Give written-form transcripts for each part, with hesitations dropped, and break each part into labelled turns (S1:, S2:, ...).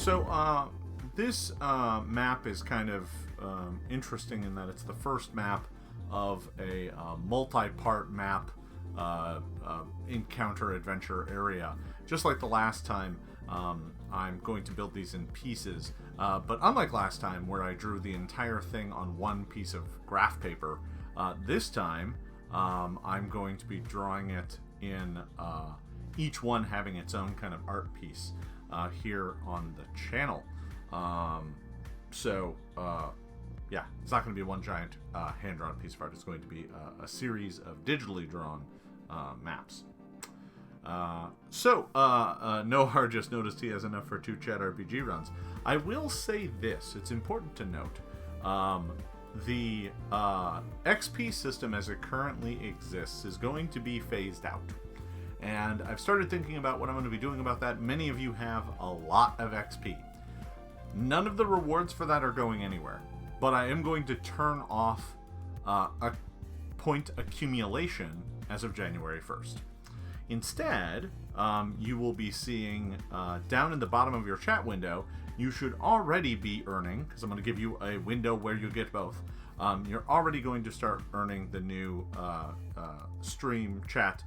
S1: So this map is kind of interesting in that it's the first map of a multi-part map encounter adventure area. Just like the last time, I'm going to build these in pieces. But unlike last time, where I drew the entire thing on one piece of graph paper, this time I'm going to be drawing it in each one having its own kind of art piece here on the channel. Yeah, it's not going to be one giant hand-drawn piece of art. It's going to be a series of digitally drawn maps. Nohar just noticed he has enough for 2 chat RPG runs. I will say this. It's important to note. The XP system as it currently exists is going to be phased out. And I've started thinking about what I'm going to be doing about that. Many of you have a lot of XP. None of the rewards for that are going anywhere. But I am going to turn off a point accumulation as of January 1st. Instead, you will be seeing down in the bottom of your chat window, you should already be earning, because I'm going to give you a window where you get both. You're already going to start earning the new stream chat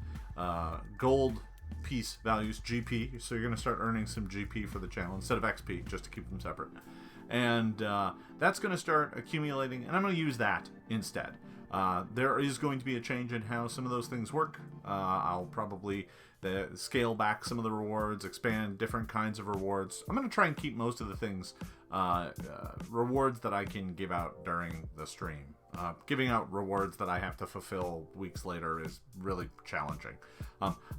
S1: gold piece values, GP. So you're going to start earning some GP for the channel instead of XP, just to keep them separate. And that's going to start accumulating, and I'm going to use that instead. There is going to be a change in how some of those things work. I'll probably scale back some of the rewards, expand different kinds of rewards. I'm going to try and keep most of the things rewards that I can give out during the stream. Giving out rewards that I have to fulfill weeks later is really challenging.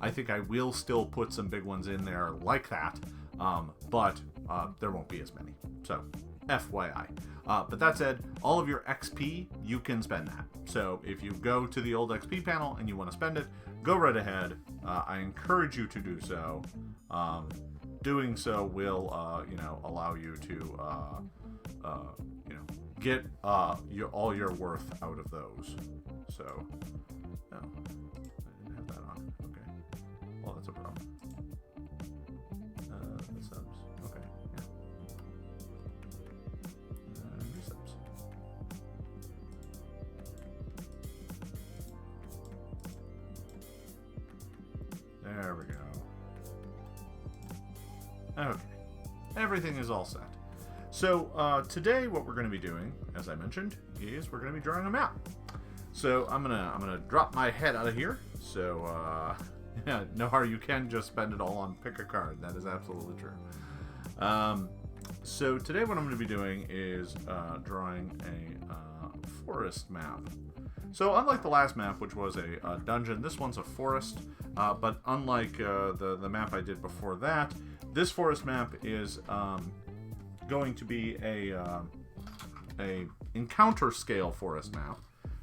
S1: I think I will still put some big ones in there like that, but there won't be as many. So, FYI. But that said, all of your XP, you can spend that. So if you go to the old XP panel and you want to spend it, go right ahead. I encourage you to do so. Doing so will, allow you to, get all your worth out of those. So, no, I didn't have that on. Okay. Well, that's a problem. The subs. Okay. Yeah. Resubs. There we go. Okay. Everything is all set. So today what we're going to be doing, as I mentioned, is we're going to be drawing a map. So I'm gonna drop my head out of here. So yeah, Nohar, you can just spend it all on pick a card. That is absolutely true. So today what I'm going to be doing is drawing a forest map. So unlike the last map, which was a dungeon, this one's a forest. But unlike the map I did before that, this forest map is going to be a encounter scale forest map.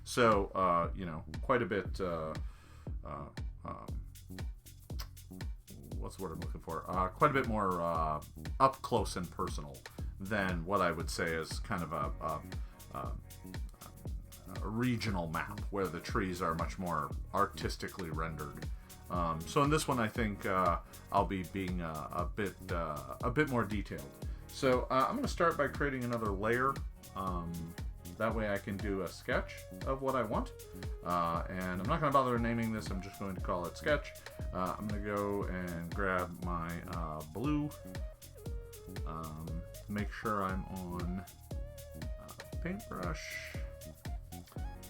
S1: So quite a bit. What's the word I'm looking for? Quite a bit more up close and personal than what I would say is kind of a regional map where the trees are much more artistically rendered. So in this one, I think I'll be being a bit more detailed. So I'm going to start by creating another layer. That way I can do a sketch of what I want. And I'm not going to bother naming this. I'm just going to call it sketch. I'm going to go and grab my blue. Make sure I'm on paintbrush.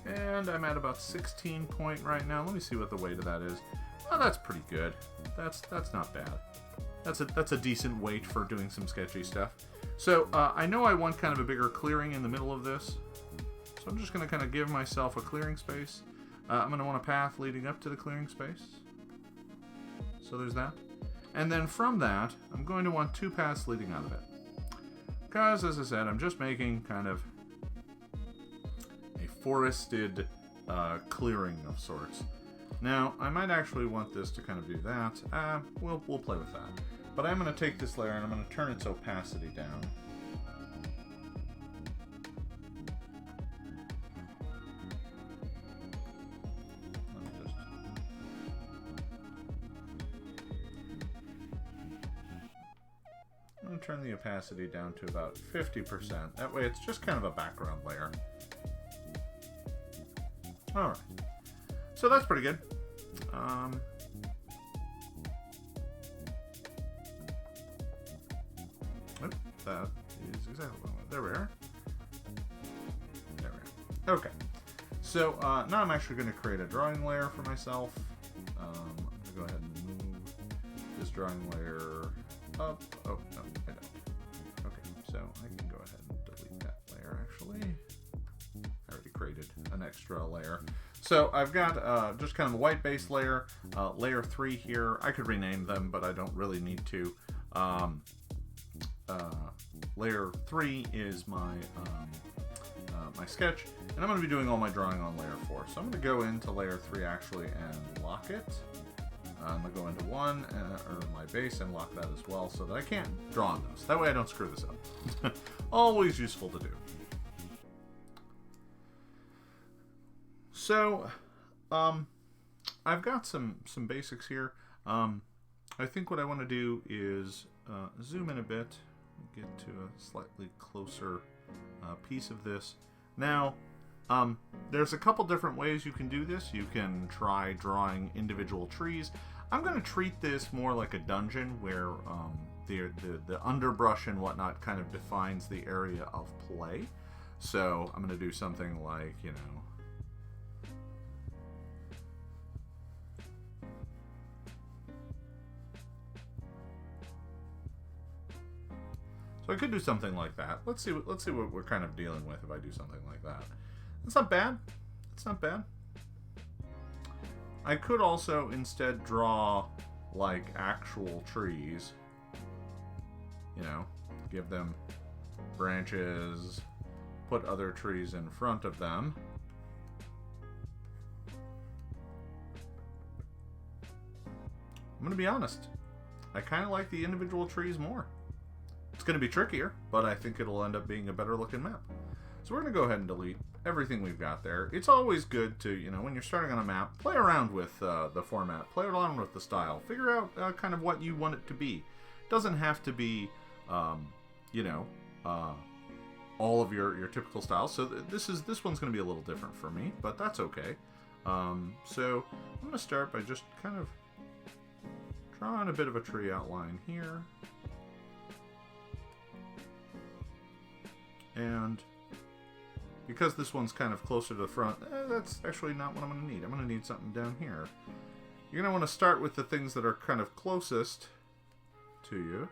S1: And I'm at about 16 point right now. Let me see what the weight of that is. Oh, that's pretty good. That's not bad. That's a decent weight for doing some sketchy stuff. So I know I want kind of a bigger clearing in the middle of this. So I'm just going to kind of give myself a clearing space. I'm going to want a path leading up to the clearing space. So there's that. And then from that, I'm going to want 2 paths leading out of it. Because, as I said, I'm just making kind of a forested clearing of sorts. Now, I might actually want this to kind of do that. We'll play with that. But I'm going to take this layer and I'm going to turn its opacity down. turn the opacity down to about 50%. That way it's just kind of a background layer. Alright. So that's pretty good. That is exactly what I want. There we are. There we are. Okay. So now I'm actually going to create a drawing layer for myself. I'm going to go ahead and move this drawing layer up. Oh, no, I don't. Okay, so I can go ahead and delete that layer, actually. I already created an extra layer. So I've got just kind of a white base layer, layer 3 here. I could rename them, but I don't really need to. Layer 3 is my my sketch, and I'm going to be doing all my drawing on layer 4. So I'm going to go into layer 3 actually and lock it. I'm going to go into 1, or my base, and lock that as well, so that I can't draw on those. That way I don't screw this up. Always useful to do. So, I've got some basics here. I think what I want to do is zoom in a bit, get to a slightly closer piece of this. Now, there's a couple different ways you can do this. You can try drawing individual trees. I'm going to treat this more like a dungeon where the underbrush and whatnot kind of defines the area of play. So I'm going to do something like, you know, so I could do something like that. Let's see what we're kind of dealing with if I do something like that. It's not bad. It's not bad. I could also instead draw like actual trees. You know, give them branches, put other trees in front of them. I'm going to be honest. I kind of like the individual trees more. It's going to be trickier, but I think it'll end up being a better looking map. So we're going to go ahead and delete everything we've got there. It's always good to, you know, when you're starting on a map, play around with the format, play around with the style, figure out kind of what you want it to be. It doesn't have to be, you know, all of your typical styles. So this one's going to be a little different for me, but that's okay. So I'm going to start by just kind of drawing a bit of a tree outline here. And because this one's kind of closer to the front, that's actually not what I'm going to need. I'm going to need something down here. You're going to want to start with the things that are kind of closest to you.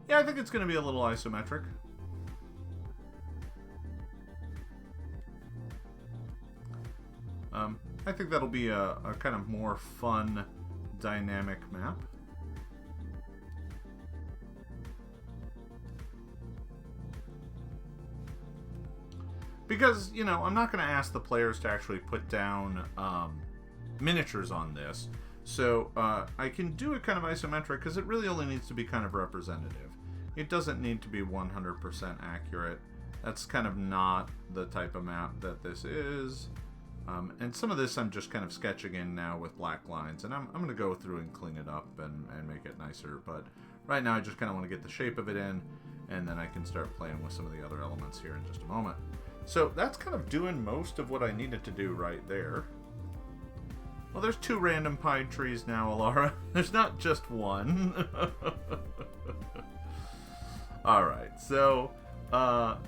S1: Yeah, I think it's going to be a little isometric. I think that'll be a kind of more fun, dynamic map. Because, you know, I'm not going to ask the players to actually put down miniatures on this. So I can do it kind of isometric because it really only needs to be kind of representative. It doesn't need to be 100% accurate. That's kind of not the type of map that this is. And some of this I'm just kind of sketching in now with black lines. And I'm going to go through and clean it up and make it nicer. But right now I just kind of want to get the shape of it in. And then I can start playing with some of the other elements here in just a moment. So that's kind of doing most of what I needed to do right there. Well, there's 2 random pine trees now, Alara. There's not just one. Alright, so,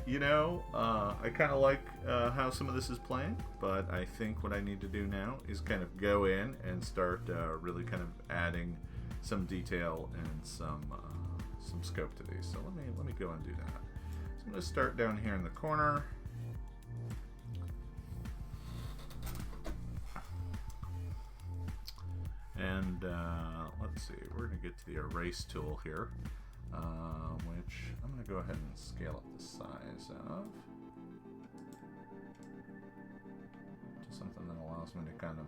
S1: you know, I kind of like how some of this is playing, but I think what I need to do now is kind of go in and start really kind of adding some detail and some scope to these. So let me go and do that. So I'm going to start down here in the corner. And let's see, we're going to get to the erase tool here, which I'm going to go ahead and scale up the size of to something that allows me to kind of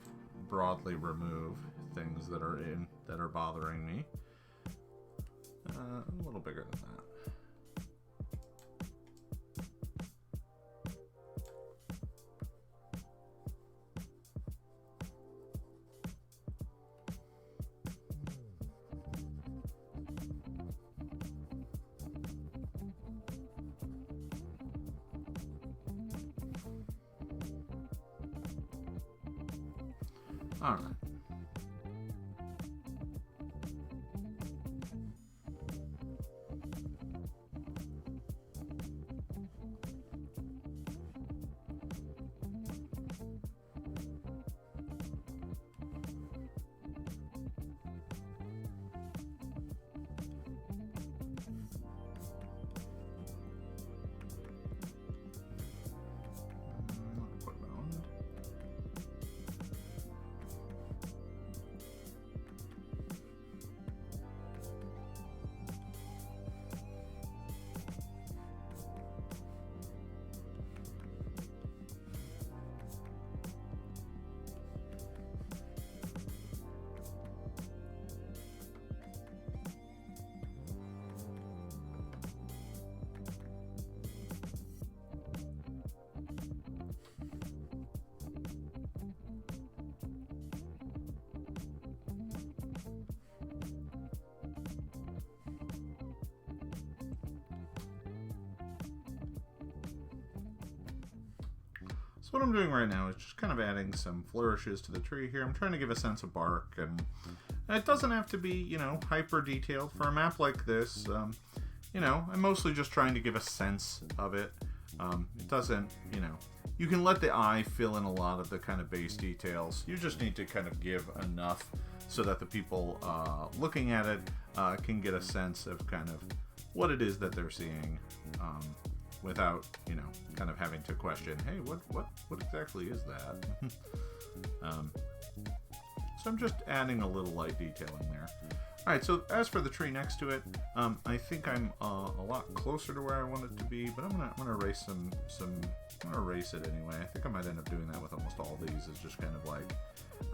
S1: broadly remove things that are bothering me. A little bigger than that. All right. So what I'm doing right now is just kind of adding some flourishes to the tree here. I'm trying to give a sense of bark, and it doesn't have to be, you know, hyper detailed. For a map like this, you know, I'm mostly just trying to give a sense of it. It doesn't, you know, you can let the eye fill in a lot of the kind of base details. You just need to kind of give enough so that the people looking at it can get a sense of kind of what it is that they're seeing. Without, you know, kind of having to question, hey, what exactly is that? So I'm just adding a little light detailing there. All right, so as for the tree next to it, I think I'm a lot closer to where I want it to be, but I'm gonna erase I'm gonna erase it anyway. I think I might end up doing that with almost all these. It's just kind of like,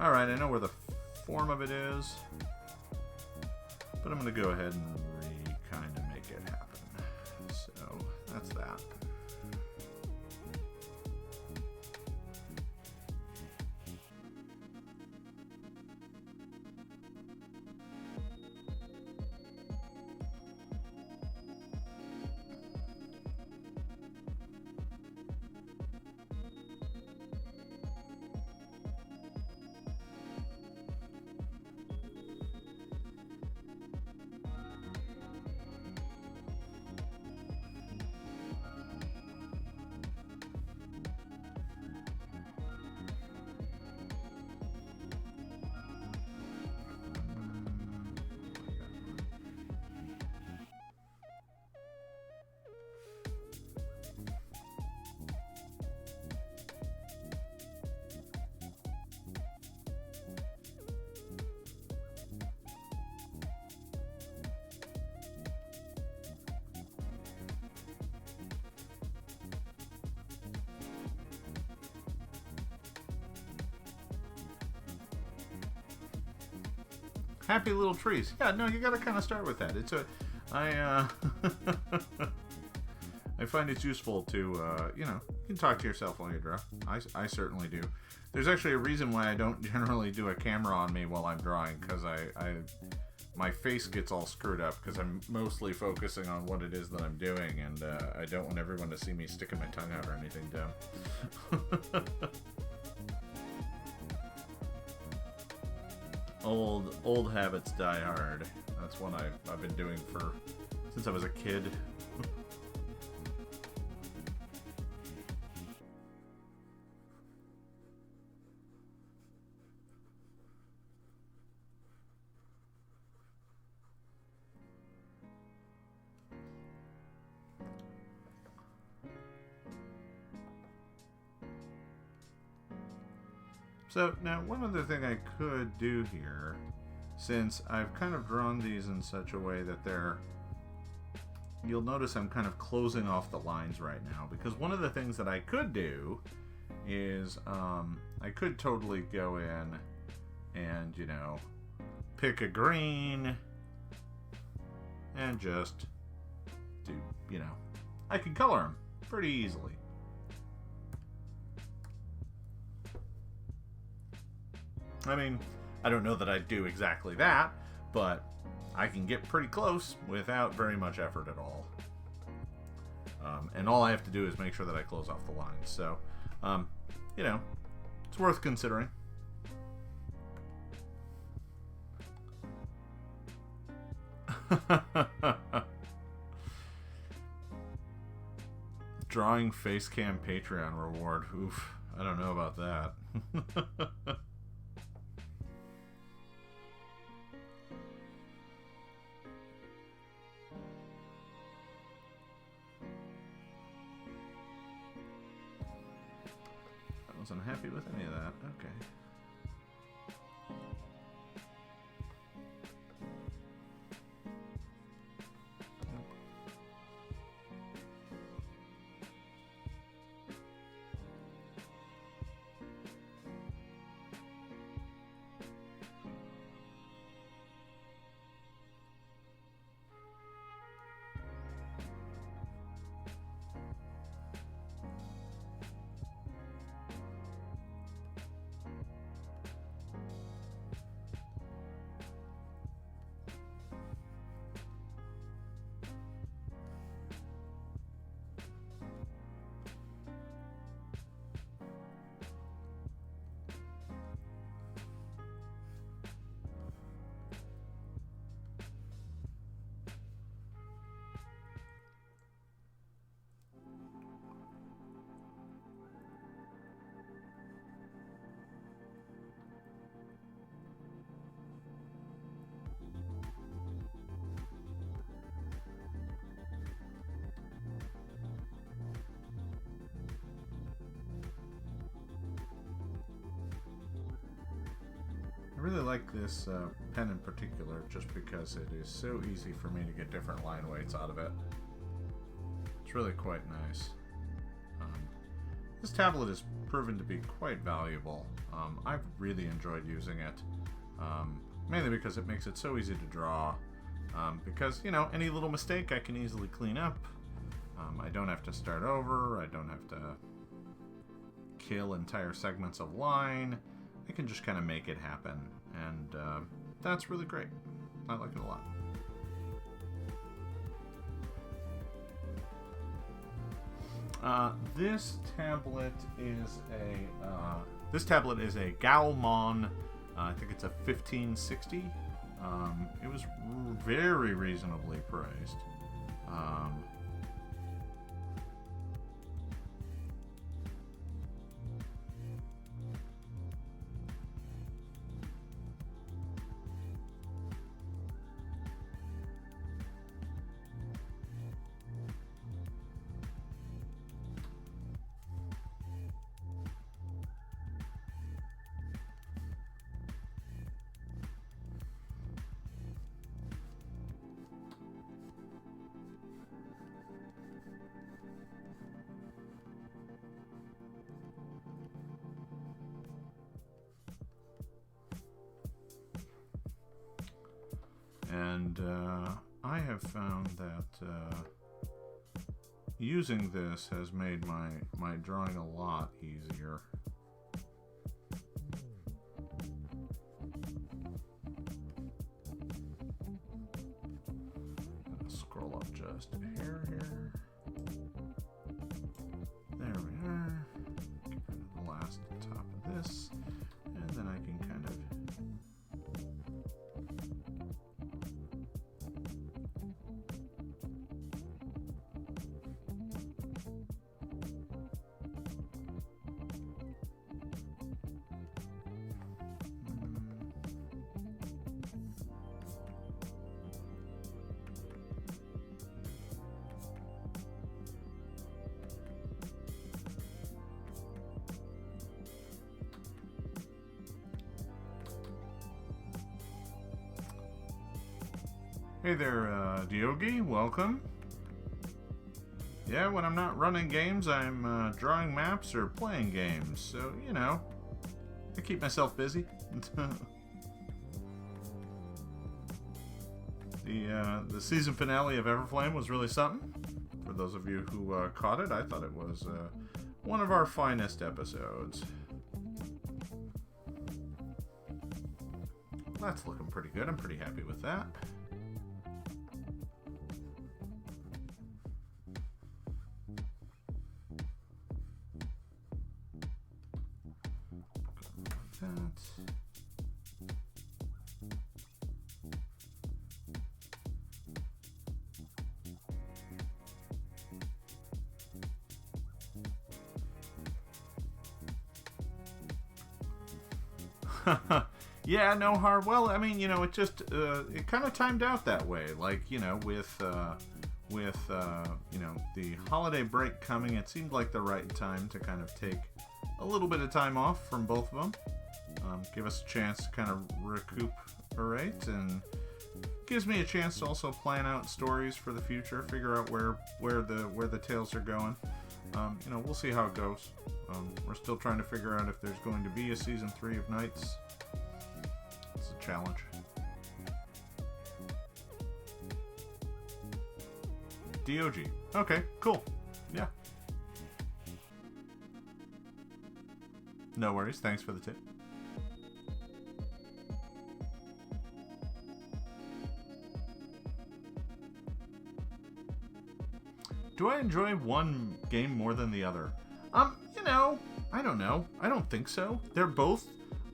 S1: all right, I know where the form of it is, but I'm gonna go ahead and kind of make it happen. So that's that. Happy little trees. Yeah, no, you gotta kind of start with that. It's a, I find it's useful to, you know, you can talk to yourself while you draw. I certainly do. There's actually a reason why I don't generally do a camera on me while I'm drawing, because my face gets all screwed up because I'm mostly focusing on what it is that I'm doing, and I don't want everyone to see me sticking my tongue out or anything dumb. Old habits die hard. That's one I've been doing since I was a kid. So now one other thing I could do here, since I've kind of drawn these in such a way that they're, you'll notice I'm kind of closing off the lines right now, because one of the things that I could do is I could totally go in and, you know, pick a green and just do, you know, I can color them pretty easily. I mean, I don't know that I'd do exactly that, but I can get pretty close without very much effort at all. And all I have to do is make sure that I close off the lines. So, you know, it's worth considering. Drawing Facecam Patreon reward. Oof, I don't know about that. I wasn't happy with any of that. Okay. I really like this pen in particular just because it is so easy for me to get different line weights out of it. It's really quite nice. This tablet has proven to be quite valuable. I've really enjoyed using it, mainly because it makes it so easy to draw. Because, you know, any little mistake I can easily clean up. I don't have to start over. I don't have to kill entire segments of line. I can just kind of make it happen, and that's really great. I like it a lot. This tablet is a Gaomon. I think it's a 1560. It was very reasonably priced. And I have found that using this has made my drawing a lot easier. Scroll up just a hair here. There we are. Get rid of the last top of this, and then I can kind of Hey there, Diogi, welcome. Yeah, when I'm not running games, I'm drawing maps or playing games, so, you know, I keep myself busy. The season finale of Everflame was really something. For those of you who caught it, I thought it was one of our finest episodes. That's looking pretty good. I'm pretty happy with that. Yeah, no hard. Well, I mean, you know, it just it kind of timed out that way. Like, you know, with you know, the holiday break coming, it seemed like the right time to kind of take a little bit of time off from both of them. Give us a chance to kind of recuperate, and gives me a chance to also plan out stories for the future, figure out where the tales are going. You know, we'll see how it goes. We're still trying to figure out if there's going to be a season 3 of Nights. It's a challenge. DOG. Okay, cool. Yeah. No worries. Thanks for the tip. Do I enjoy one game more than the other? You know, I don't know. I don't think so. They're both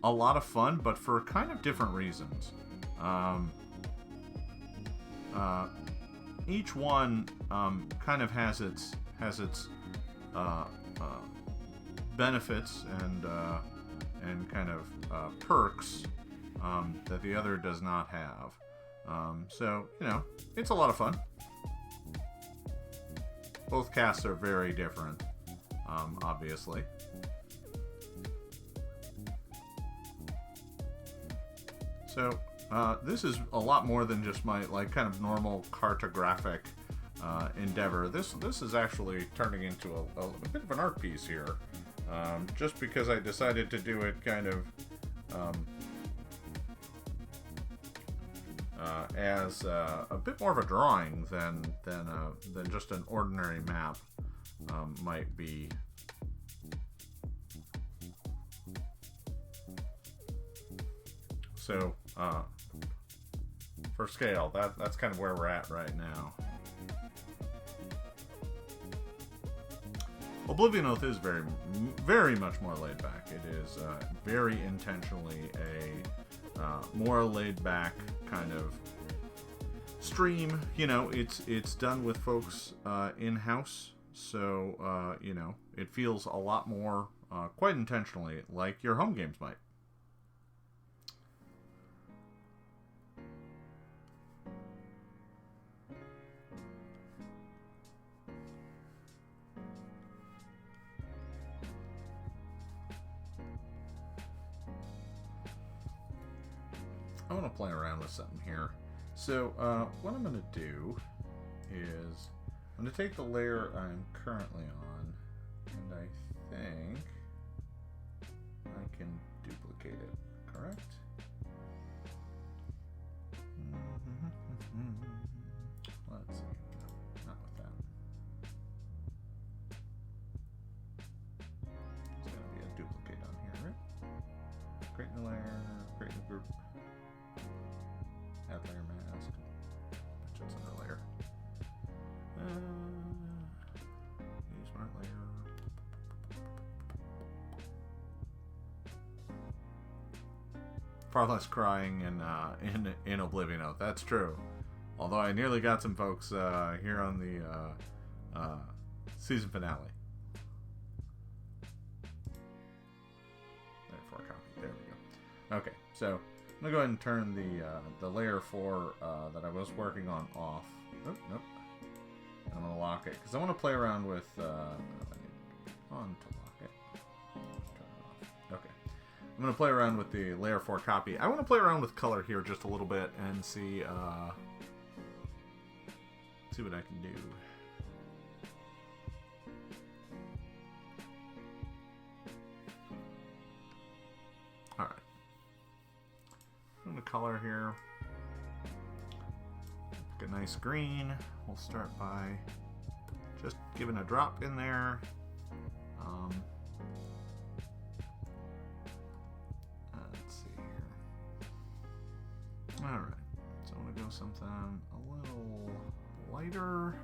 S1: a lot of fun, but for kind of different reasons. Each one kind of has its benefits and kind of perks that the other does not have. So, you know, it's a lot of fun. Both casts are very different, obviously. So, this is a lot more than just my, like, kind of normal cartographic endeavor. This is actually turning into a bit of an art piece here. Just because I decided to do it kind of as a bit more of a drawing than just an ordinary map might be. So for scale, that's kind of where we're at right now. Oblivion Oath is very much more laid back. It is very intentionally a more laid back kind of stream. You know, it's done with folks in-house, so you know, it feels a lot more quite intentionally like your home games might. I want to play around with something here. So what I'm going to do is I'm going to take the layer I'm currently on, and I think I can duplicate it, correct? Let's see. No, not with that. There's going to be a duplicate on here, right? Create new layer, create new group. Add layer mask. Which is another layer. Use smart layer. Far less crying in Oblivion Oath. That's true. Although I nearly got some folks here on the season finale. There we go. Okay, so I'm going to go ahead and turn the layer 4 that I was working on off. Oh, nope. I'm going to lock it, because I want to play around with... on to lock it. Turn it off. Okay. I'm going to play around with the layer 4 copy. I want to play around with color here just a little bit and see see what I can do. Alright. I'm going to color here. Pick a nice green. We'll start by just giving a drop in there. Let's see here. Alright. So I'm going to go something a little lighter.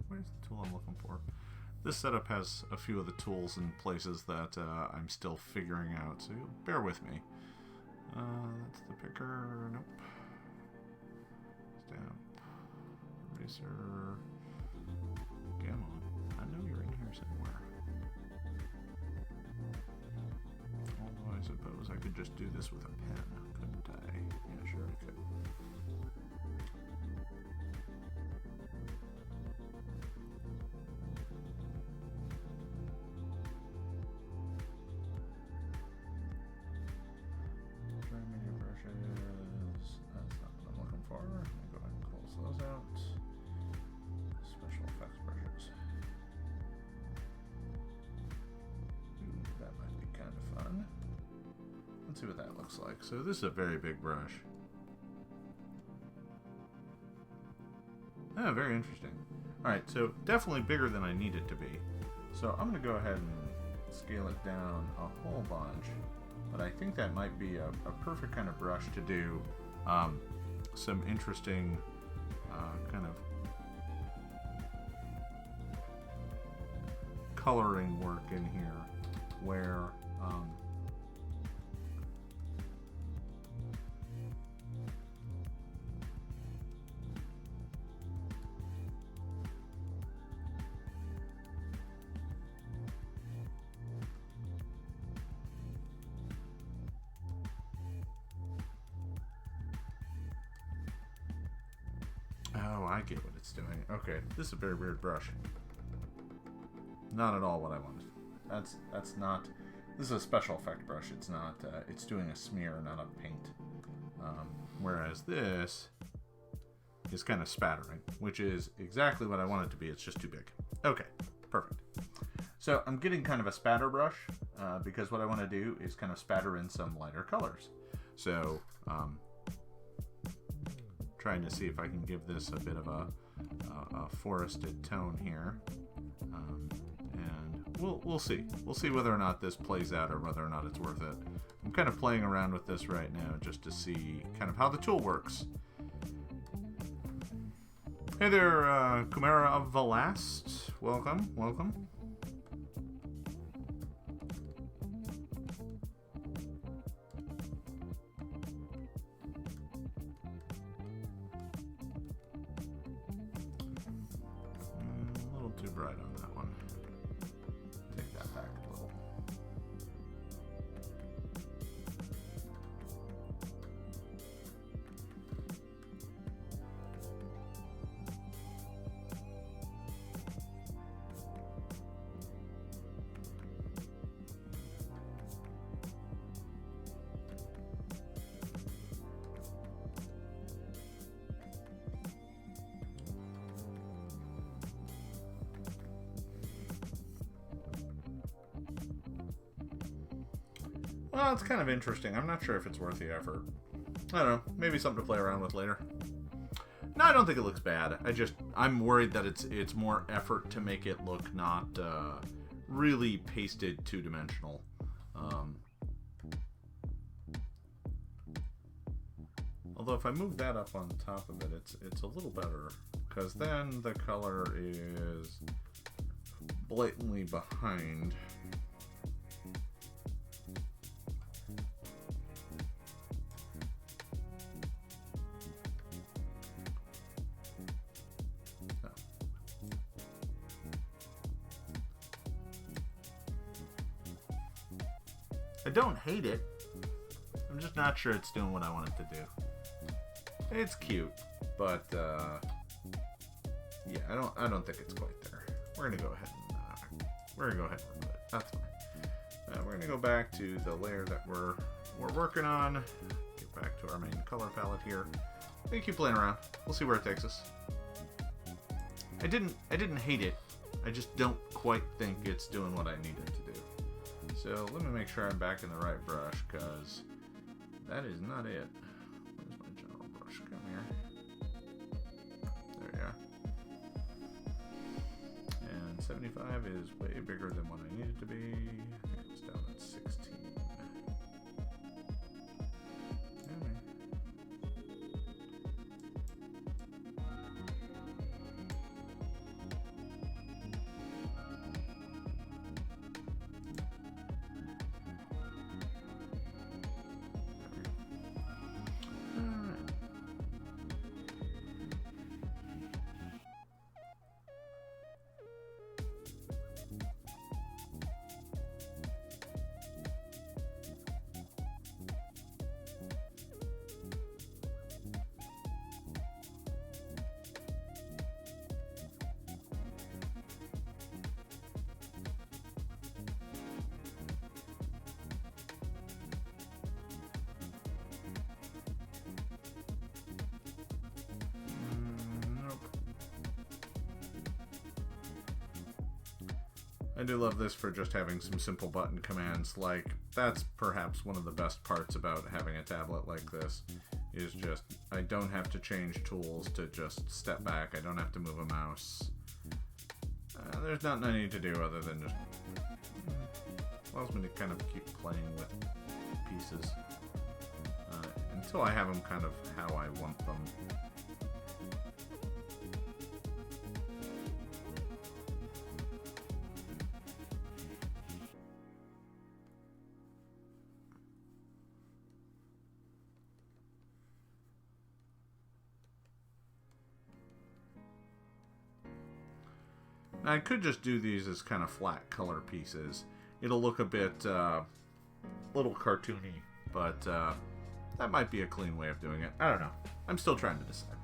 S1: Where's the tool I'm looking for? This setup has a few of the tools in places that I'm still figuring out, so bear with me. That's the picker. Nope. Stamp. Eraser. Gaomon. I know you're in here somewhere. Although I suppose I could just do this with a pen, couldn't I? Yeah, sure I could. See what that looks like. So this is a very big brush. Ah, very interesting. Alright, so definitely bigger than I need it to be. So I'm going to go ahead and scale it down a whole bunch. But I think that might be a perfect kind of brush to do some interesting kind of coloring work in here where oh, I get what it's doing. Okay, this is a very weird brush. Not at all what I wanted. That's not. This is a special effect brush. It's not. It's doing a smear, not a paint. Whereas this is kind of spattering, which is exactly what I want it to be. It's just too big. Okay, perfect. So I'm getting kind of a spatter brush because what I want to do is kind of spatter in some lighter colors. So trying to see if I can give this a bit of a forested tone here, and we'll see. We'll see whether or not this plays out or whether or not it's worth it. I'm kind of playing around with this right now just to see kind of how the tool works. Hey there, Kumara of Velast. Welcome, welcome. A little too bright on that one. Take that back a little. Well, it's kind of interesting. I'm not sure if it's worth the effort. I don't know. Maybe something to play around with later. No, I don't think it looks bad. I'm worried that it's more effort to make it look not really pasted two-dimensional. Although if I move that up on top of it, it's a little better, because then the color is blatantly behind. I don't hate it. I'm just not sure it's doing what I want it to do. It's cute, but yeah, I don't think it's quite there. We're gonna go ahead and remove it. That's fine. We're going to go back to the layer that we're working on. Get back to our main color palette here. We keep playing around. We'll see where it takes us. I didn't hate it. I just don't quite think it's doing what I need it to do. So let me make sure I'm back in the right brush, because that is not it. Where's my general brush? Come here. There you are. And 75 is way bigger than what I need it to be. I think it's down at 16. I do love this for just having some simple button commands. Like, that's perhaps one of the best parts about having a tablet like this, is just, I don't have to change tools to just step back. I don't have to move a mouse. There's nothing I need to do other than just allows me to kind of keep playing with pieces until I have them kind of how I want them. Now, I could just do these as kind of flat color pieces. It'll look a bit, little cartoony, but that might be a clean way of doing it. I don't know. I'm still trying to decide.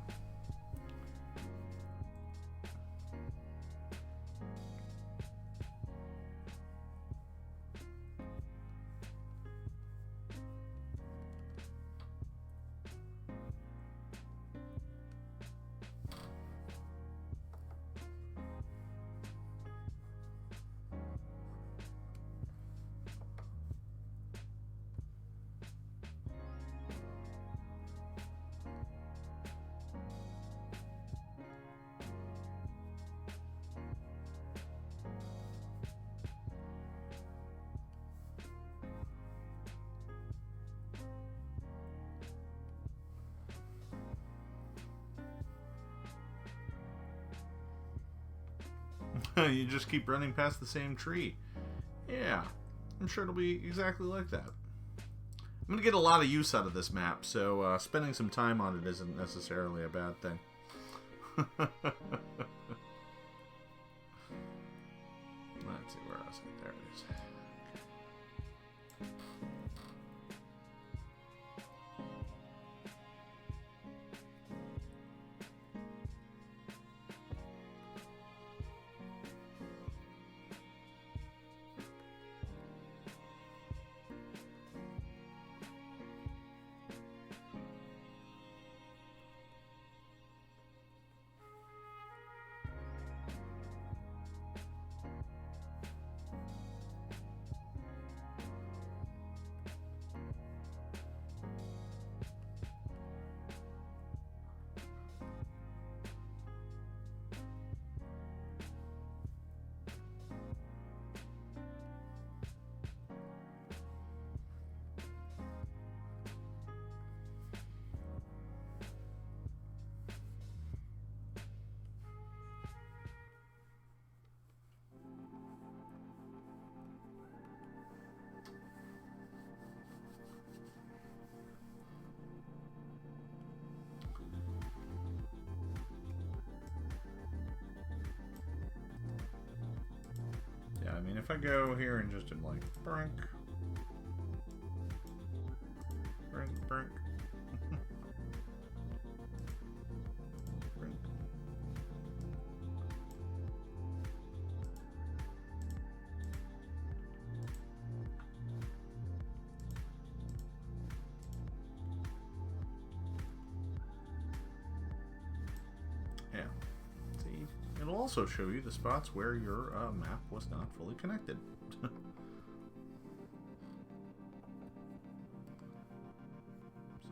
S1: You just keep running past the same tree. Yeah, I'm sure it'll be exactly like that. I'm going to get a lot of use out of this map, so spending some time on it isn't necessarily a bad thing. Let's see, where else? There it is. I mean, if I go here and just am like, brink, brink, brink, brink. also show you the spots where your map was not fully connected.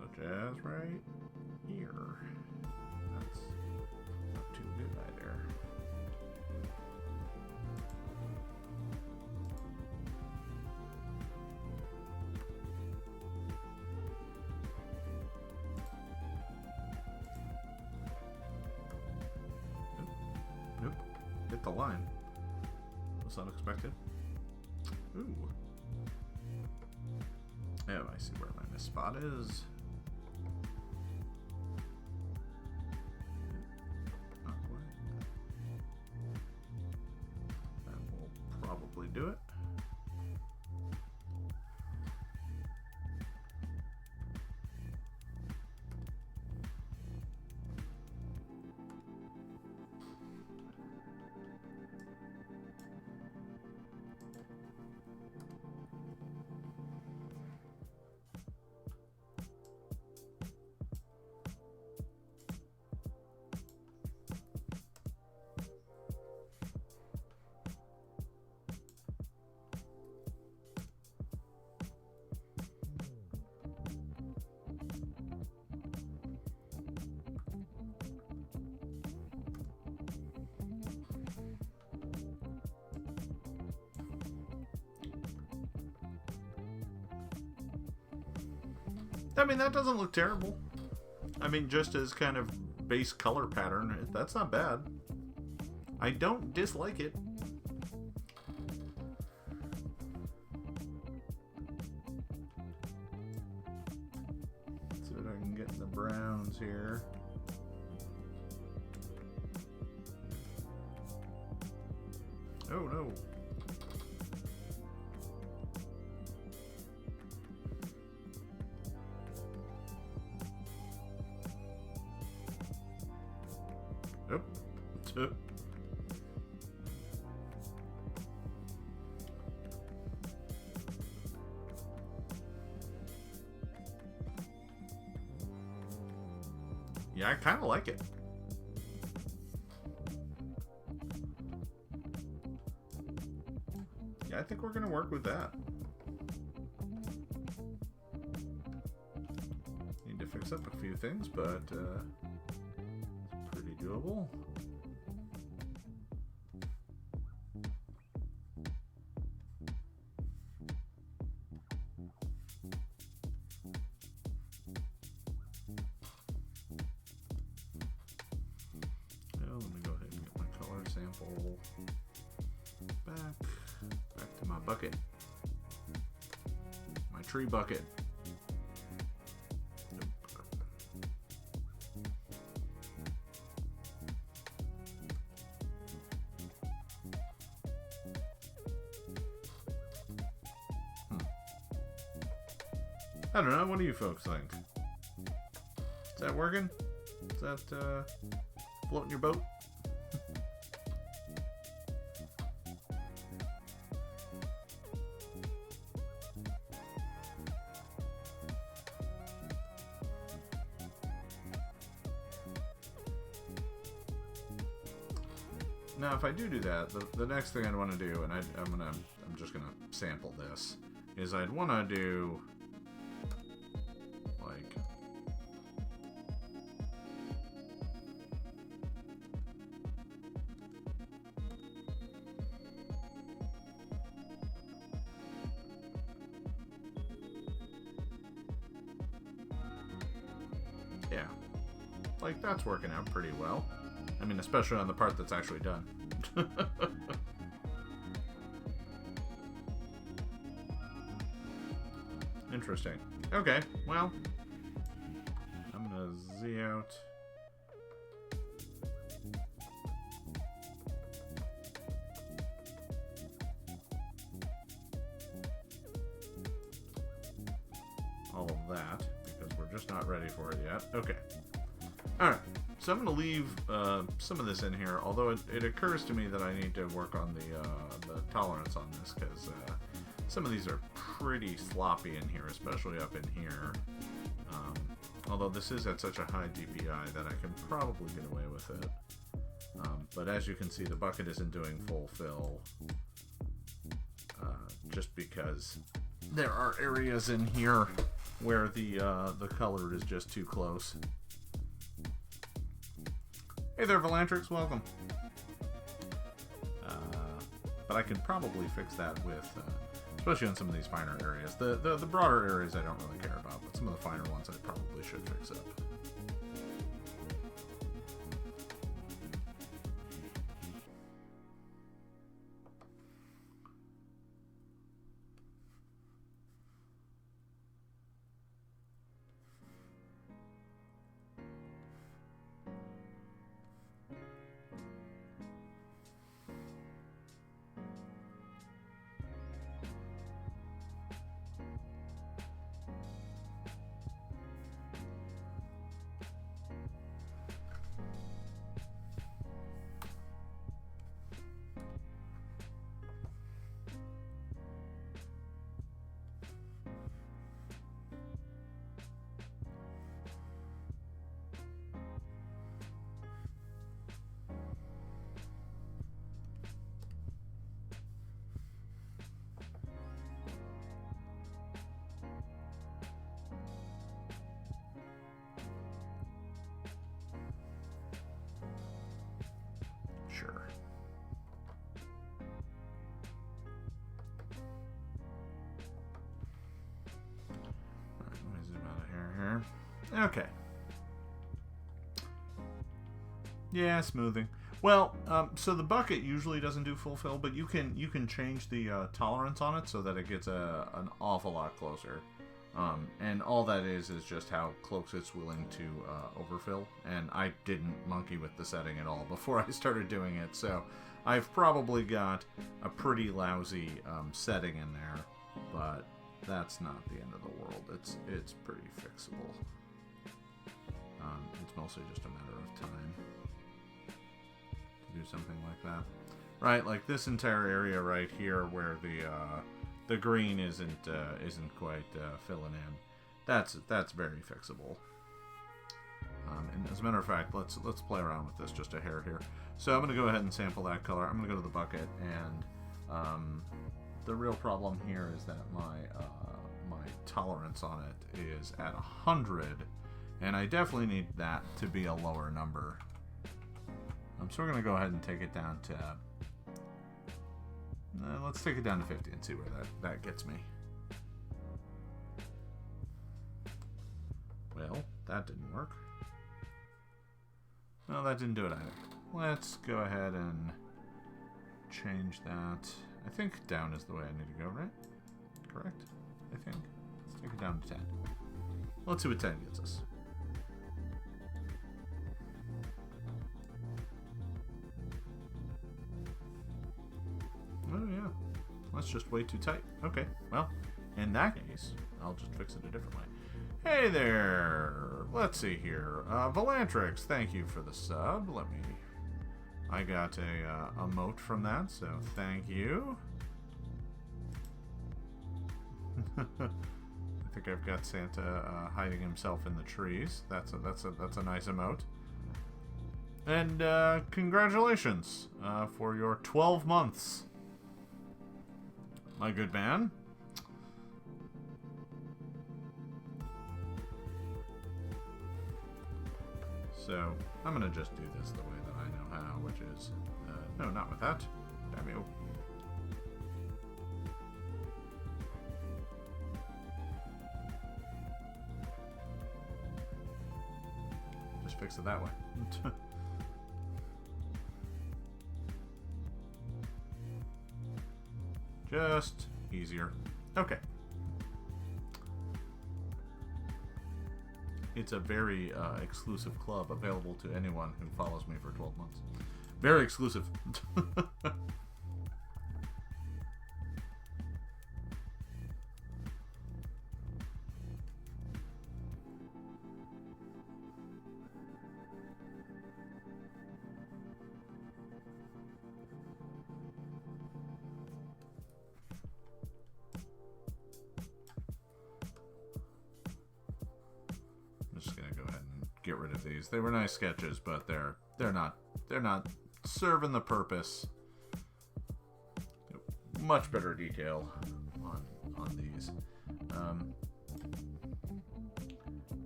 S1: Such as right here. That's not too good either. Nope. Hit the line. Was unexpected. Ooh. Oh, I see where my missed spot is. Not quite. That will probably do it. I mean, that doesn't look terrible. I mean, just as kind of base color pattern, that's not bad. I don't dislike it. Let's see what I can get in the browns here. Oh no. Oop. Yeah, I kind of like it. Yeah, I think we're going to work with that. Need to fix up a few things, but it's pretty doable. Back to my bucket. My tree bucket. Nope. I don't know, what do you folks think? Is that working? Is that floating your boat? Now, if I do that, the next thing I'd want to do, and I'm just gonna sample this, is I'd want to do like yeah, like that's working out pretty well. I mean, especially on the part that's actually done. Interesting. Okay, well, I'm gonna Z out. All of that, because we're just not ready for it yet. Okay. Alright. So I'm going to leave some of this in here, although it occurs to me that I need to work on the tolerance on this, because some of these are pretty sloppy in here, especially up in here. Although this is at such a high DPI that I can probably get away with it. But as you can see, the bucket isn't doing full fill, just because there are areas in here where the color is just too close. Hey there, Volantrix, welcome. But I could probably fix that with, especially on some of these finer areas. The broader areas I don't really care about, but some of the finer ones I probably should fix up. Sure. Alright, let me zoom out of here. Okay. Yeah, smoothing. Well, so the bucket usually doesn't do full fill, but you can change the tolerance on it so that it gets an awful lot closer. And all that is just how close it's willing to overfill. And I didn't monkey with the setting at all before I started doing it, so I've probably got a pretty lousy setting in there, but that's not the end of the world. It's pretty fixable. It's mostly just a matter of time to do something like that. Right, like this entire area right here where the green isn't quite filling in. That's very fixable. And as a matter of fact, let's play around with this just a hair here. So I'm going to go ahead and sample that color. I'm going to go to the bucket, and the real problem here is that my tolerance on it is at 100, and I definitely need that to be a lower number. So we're going to go ahead and take it down to let's take it down to 50 and see where that gets me. Well, that didn't work. No, that didn't do it either. Let's go ahead and change that. I think down is the way I need to go, right? Correct? I think. Let's take it down to 10. Let's see what 10 gets us. Oh, yeah. That's just way too tight. Okay, well, in that case, I'll just fix it a different way. Hey there! Let's see here. Volantrix, thank you for the sub. I got a emote from that, so thank you. I think I've got Santa hiding himself in the trees. That's a nice emote. And congratulations for your 12 months. My good man. So, I'm going to just do this the way that I know how, which is... no, not with that. Damn you. Just fix it that way. Just easier. Okay. It's a very exclusive club available to anyone who follows me for 12 months. Very exclusive. get rid of these. They were nice sketches, but they're not serving the purpose. Much better detail on these.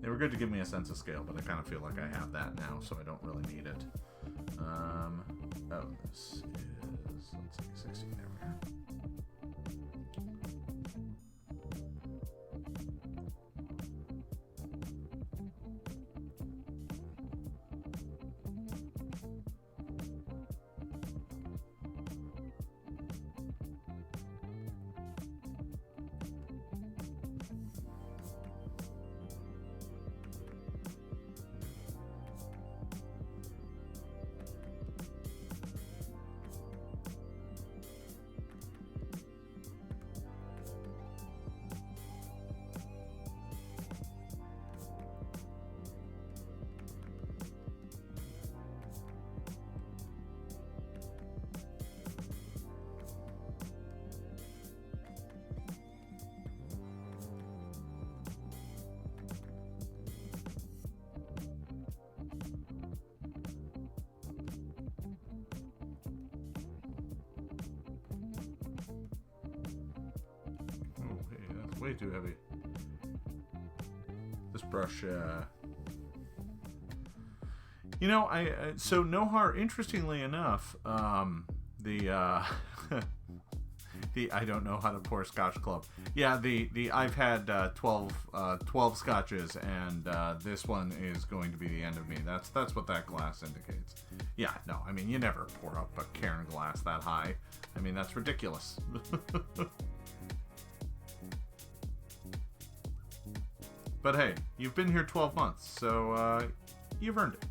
S1: They were good to give me a sense of scale, but I kind of feel like I have that now, so I don't really need it. Oh, this is, let's see, 16, there we are. Way too heavy. This brush, you know, so Nohar, interestingly enough, the I don't know how to pour Scotch Club. Yeah, I've had 12 scotches, and this one is going to be the end of me. That's what that glass indicates. Yeah, no, I mean, you never pour up a Cairn glass that high. I mean, that's ridiculous. But hey, you've been here 12 months, so you've earned it.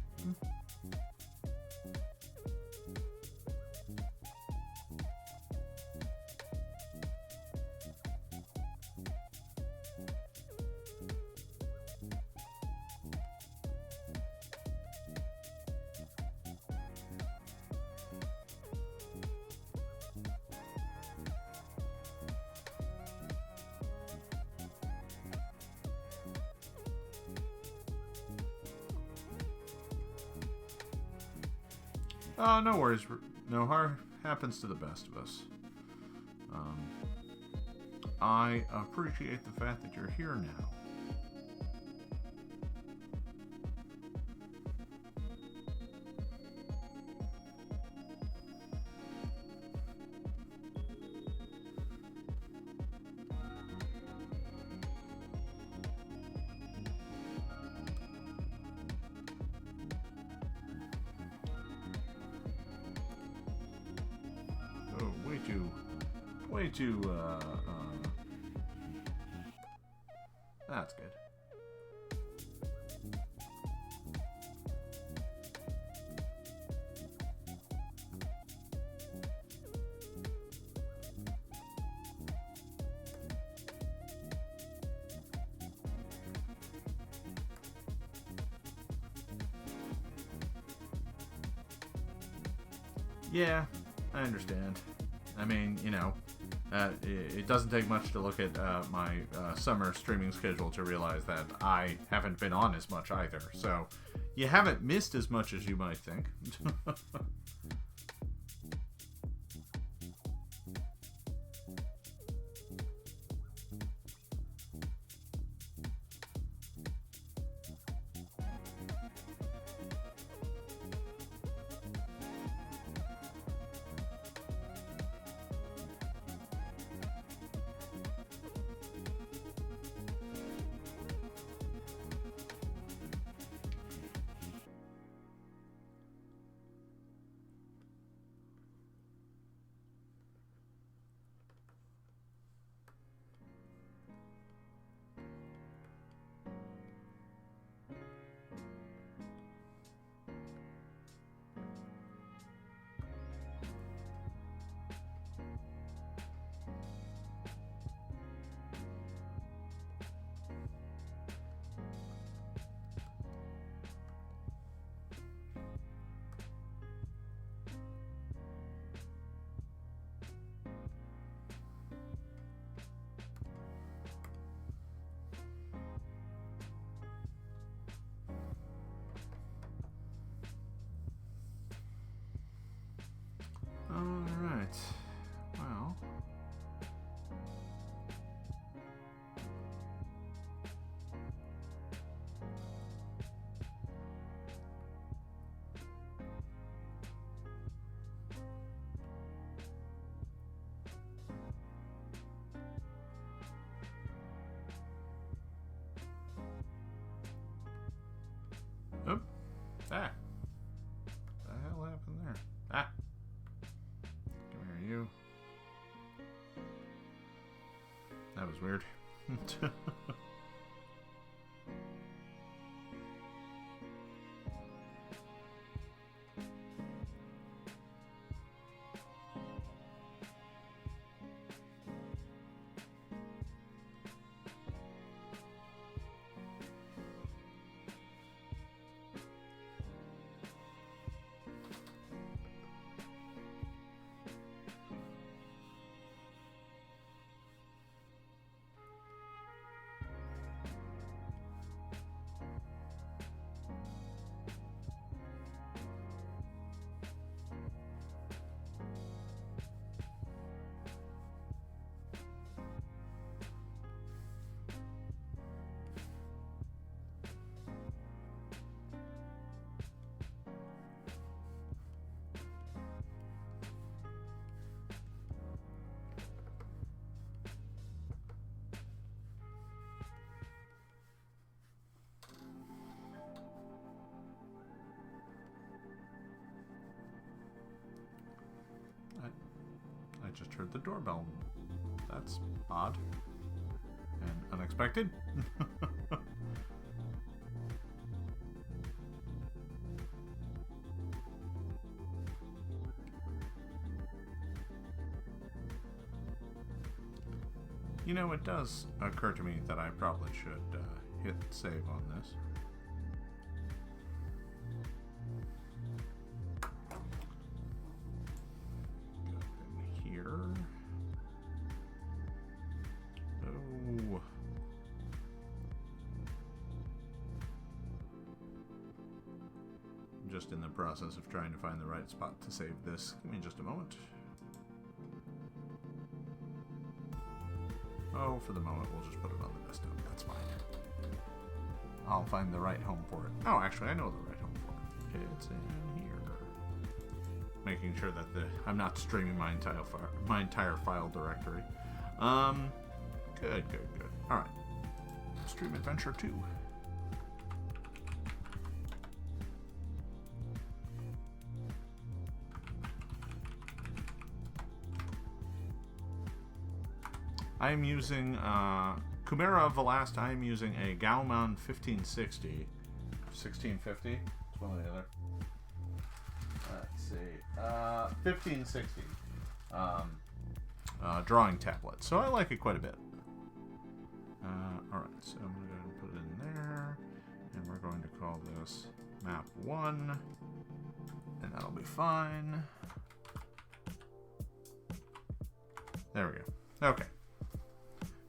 S1: No worries. Nohar, happens to the best of us. I appreciate the fact that you're here now. Way too, that's good. Yeah, I understand. I mean, you know, it doesn't take much to look at my summer streaming schedule to realize that I haven't been on as much either. So you haven't missed as much as you might think. That was weird. I just heard the doorbell. That's odd and unexpected. You know, it does occur to me that I probably should hit save on this. Just in the process of trying to find the right spot to save this. Give me just a moment. Oh, for the moment, we'll just put it on the desktop. That's fine. I'll find the right home for it. Oh, actually, I know the right home for it. It's in here. Making sure that I'm not streaming my entire file directory. Good. All right. Stream Adventure 2. I am using Chimera Velast. I am using a Gaomon 1560, 1650. It's one or the other. Let's see, 1560 drawing tablet. So I like it quite a bit. All right, so I'm going to put it in there, and we're going to call this map 1, and that'll be fine. There we go. Okay.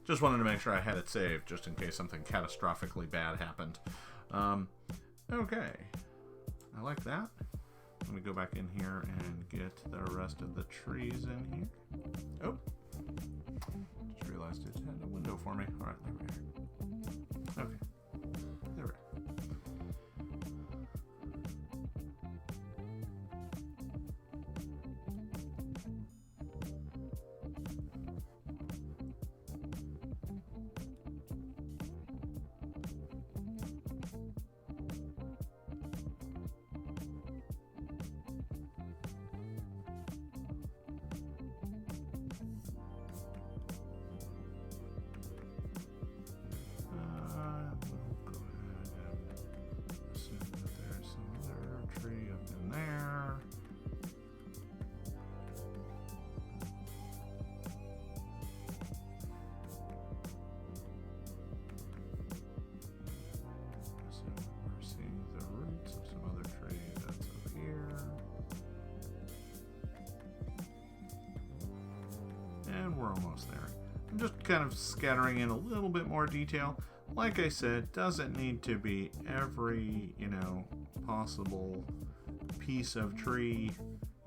S1: Just wanted to make sure I had it saved, just in case something catastrophically bad happened. Okay. I like that. Let me go back in here and get the rest of the trees in here. Oh. Just realized it had a window for me. All right, there we are. Okay. There we are. We're almost there. I'm just kind of scattering in a little bit more detail. Like I said, doesn't need to be every, possible piece of tree.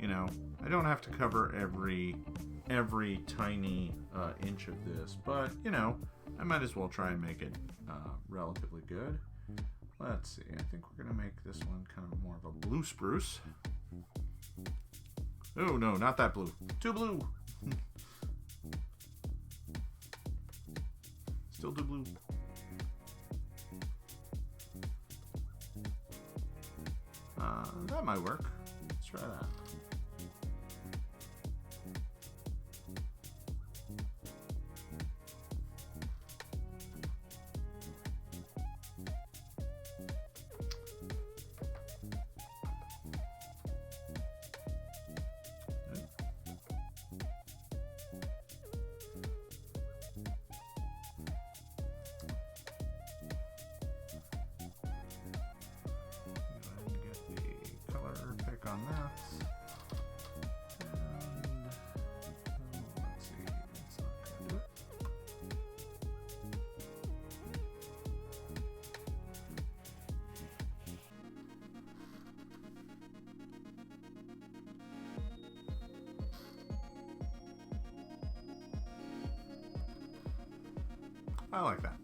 S1: I don't have to cover every tiny inch of this, but I might as well try and make it relatively good. Let's see. I think we're gonna make this one kind of more of a blue spruce. Oh no, not that blue. Too blue. Still too blue. That might work. Let's try that. on that. And let's see, it's not going to do it. I like that.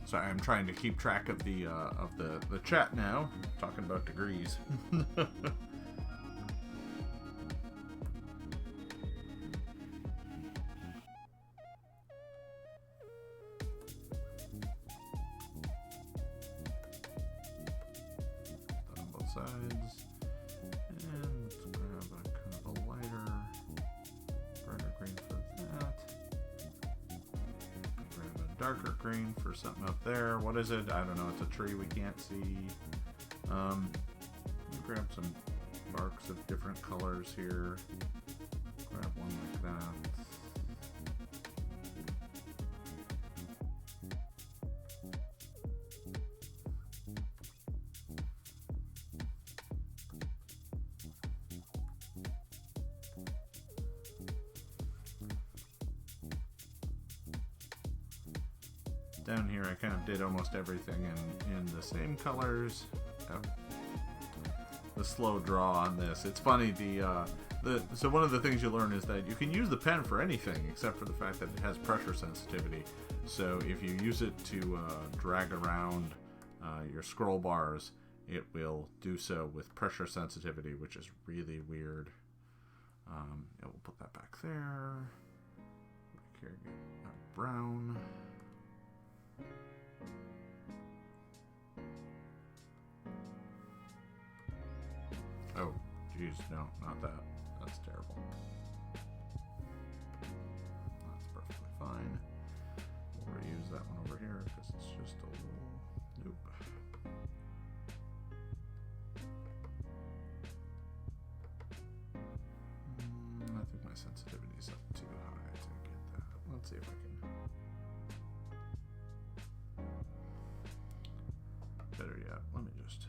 S1: Sorry, I'm trying to keep track of the chat now. Talking about degrees. On both sides, and let's grab a kind of a brighter green for that. Grab a darker green for something up there. What is it? I don't know. It's a tree we can't see. Grab some barks of different colors here. Grab one like that. Down here I kind of did almost everything in the same colors. The slow draw on this. It's funny, so one of the things you learn is that you can use the pen for anything except for the fact that it has pressure sensitivity. So if you use it to drag around your scroll bars, it will do so with pressure sensitivity, which is really weird. We'll put that back there. Back here, get brown. Oh, geez, no, not that. That's terrible. That's perfectly fine. We'll reuse that one over here because it's just a little... Nope. I think my sensitivity is up too high to get that. Let's see if I can... Better yet, let me just...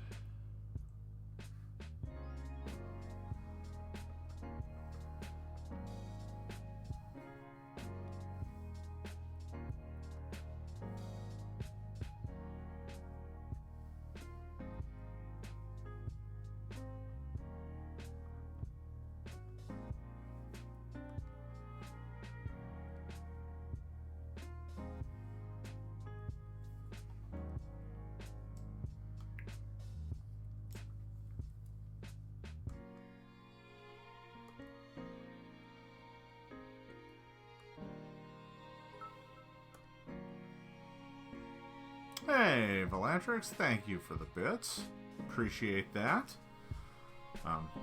S1: Hey, Volantrix, thank you for the bits. Appreciate that.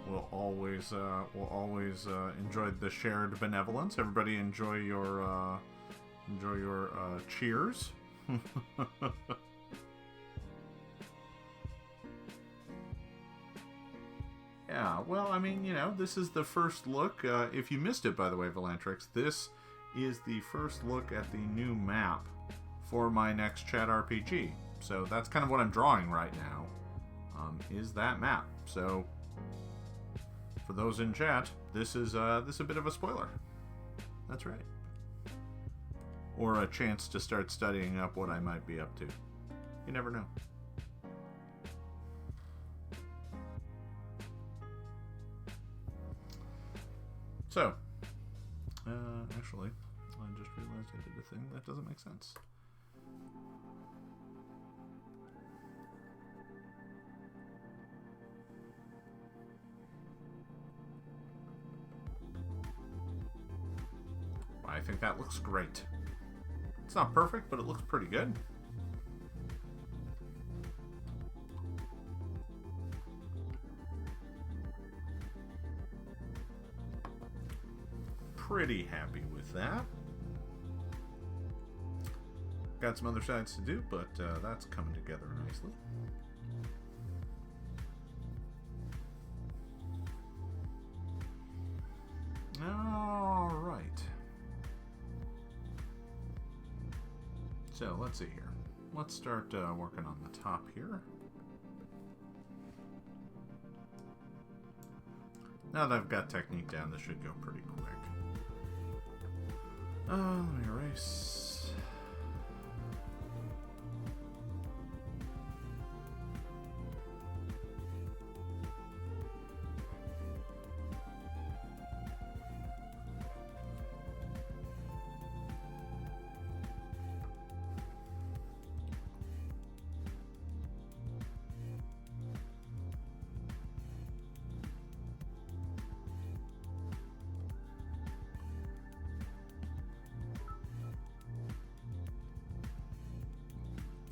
S1: We'll always enjoy the shared benevolence. Everybody enjoy your cheers. Yeah, well, I mean, you know, this is the first look. If you missed it, by the way, Volantrix, this is the first look at the new map for my next chat RPG. So that's kind of what I'm drawing right now, is that map. So for those in chat, this is a bit of a spoiler. That's right. Or a chance to start studying up what I might be up to. You never know. So, actually, I just realized I did a thing that doesn't make sense. I think that looks great. It's not perfect, but it looks pretty good. Pretty happy with that. Got some other sides to do, but that's coming together nicely. All right. So let's see here. Let's start working on the top here. Now that I've got technique down, this should go pretty quick. Let me erase.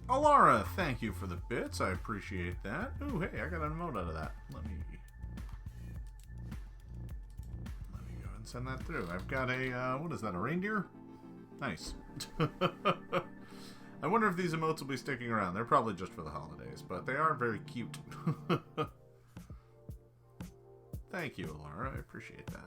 S1: Alara, thank you for the bits. I appreciate that. Ooh, hey, I got an emote out of that. Let me go and send that through. I've got a, what is that, a reindeer? Nice. I wonder if these emotes will be sticking around. They're probably just for the holidays, but they are very cute. Thank you, Alara. I appreciate that.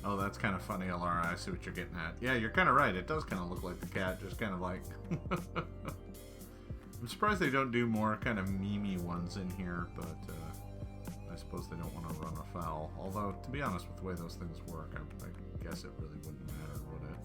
S1: Oh, that's kind of funny, Alara. I see what you're getting at. Yeah, you're kind of right. It does kind of look like the cat, just kind of like... I'm surprised they don't do more kind of memey ones in here, but I suppose they don't want to run afoul. Although, to be honest, with the way those things work, I guess it really wouldn't matter, would it?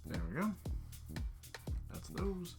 S1: There we go. That's those.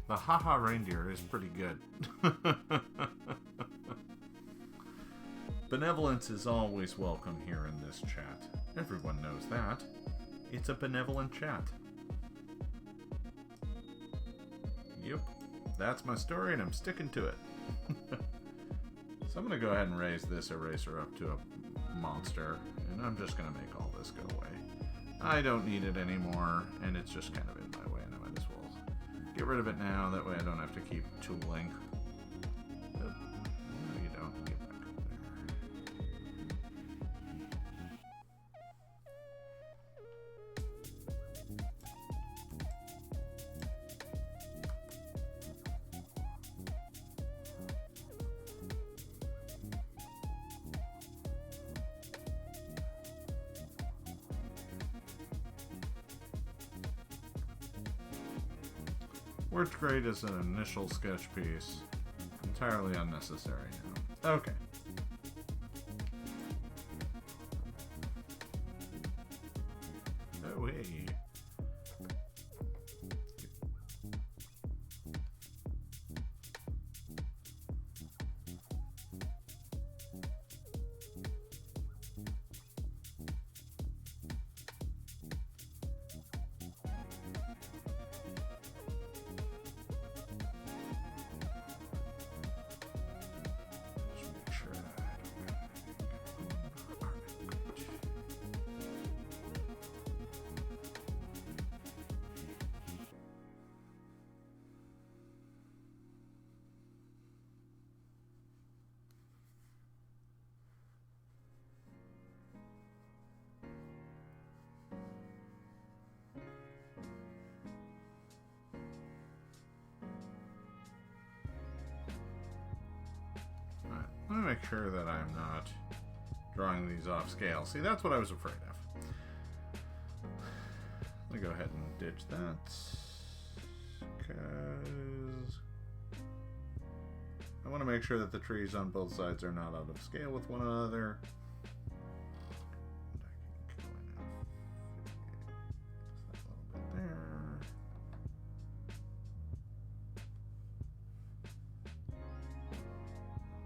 S1: The haha reindeer is pretty good. Benevolence is always welcome here in this chat. Everyone knows that. It's a benevolent chat. Yep, that's my story and I'm sticking to it. So I'm going to go ahead and raise this eraser up to a monster, and I'm just going to make all this go away. I don't need it anymore, and it's just kind of in my way, and I might as well get rid of it now. That way I don't have to keep tooling. No, you don't. Get back up Worked great as an initial sketch piece. Entirely unnecessary now. Okay. make sure that I'm not drawing these off scale. See, that's what I was afraid of. Let me go ahead and ditch that, because I want to make sure that the trees on both sides are not out of scale with one another.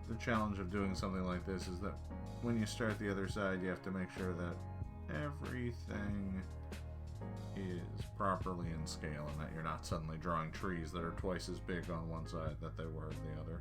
S1: The challenge of doing something like this is that when you start the other side, you have to make sure that everything is properly in scale and that you're not suddenly drawing trees that are twice as big on one side that they were the other.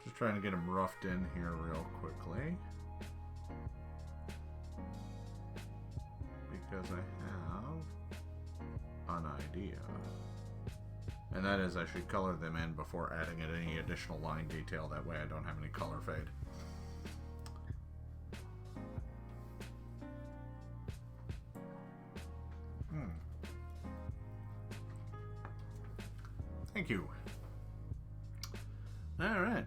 S1: Just trying to get them roughed in here real quickly, because I have an idea. And that is, I should color them in before adding in any additional line detail. That way I don't have any color fade. Thank you. Alright.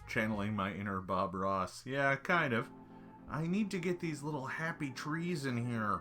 S1: Channeling my inner Bob Ross. Yeah, kind of. I need to get these little happy trees in here.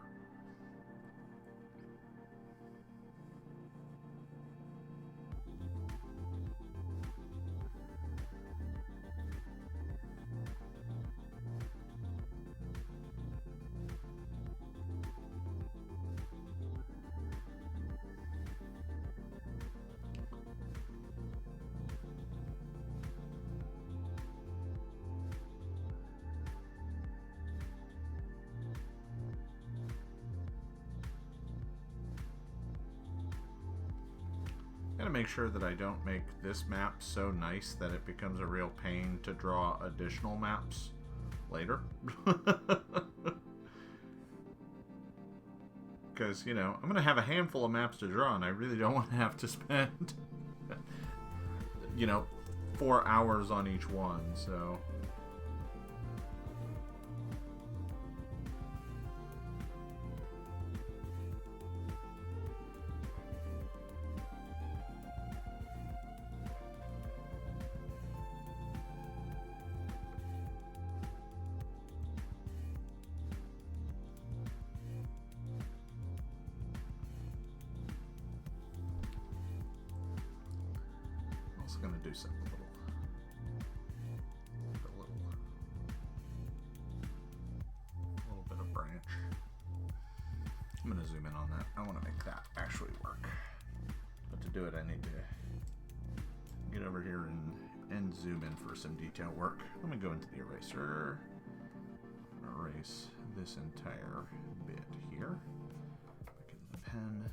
S1: Gotta make sure that I don't make this map so nice that it becomes a real pain to draw additional maps later. Because, you know, I'm gonna have a handful of maps to draw and I really don't want to have to spend, you know, 4 hours on each one, so... Going to do something a little bit of branch. I'm going to zoom in on that. I want to make that actually work, but to do it I need to get over here and zoom in for some detail work. Let me go into the eraser, erase this entire bit here, back in the pen.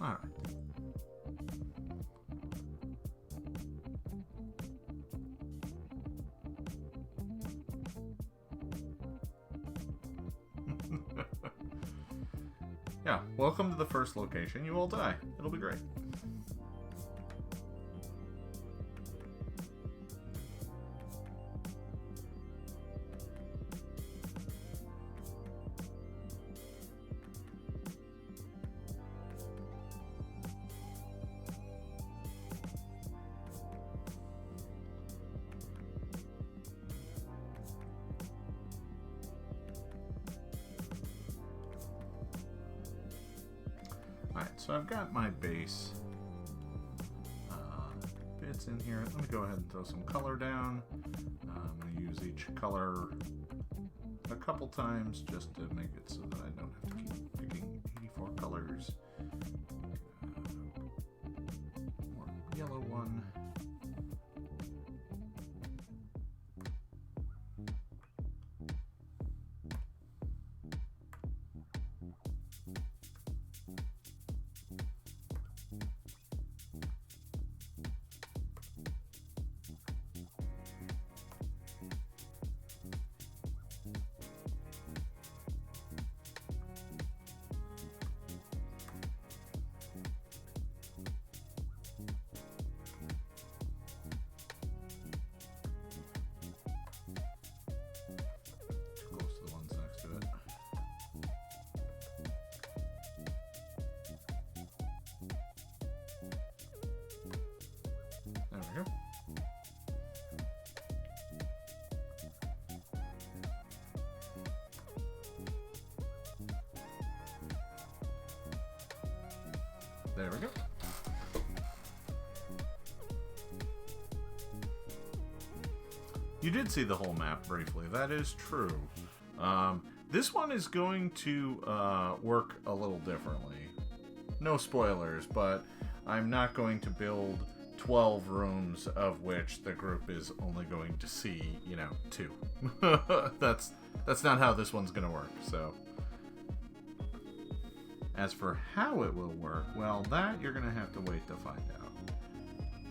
S1: All right. Yeah, welcome to the first location. You will die. It'll be great. so I've got my base bits in here. Let me go ahead and throw some color down. I'm going to use each color a couple times just to make it so that I don't have to keep picking 84 colors. More yellow one. There we go. There we go. You did see the whole map briefly. That is true. This one is going to work a little differently. No spoilers, but I'm not going to build 12 rooms of which the group is only going to see, 2. That's not how this one's going to work, so. As for how it will work, well, that you're going to have to wait to find out.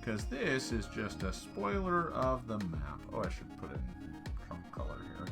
S1: Because this is just a spoiler of the map. Oh, I should put in some color here.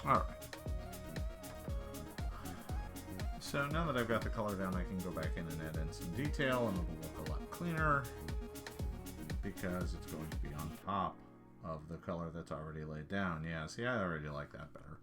S1: Alright. So now that I've got the color down, I can go back in and add in some detail, and it'll look a lot cleaner because it's going to be on top of the color that's already laid down. Yeah, see, I already like that better.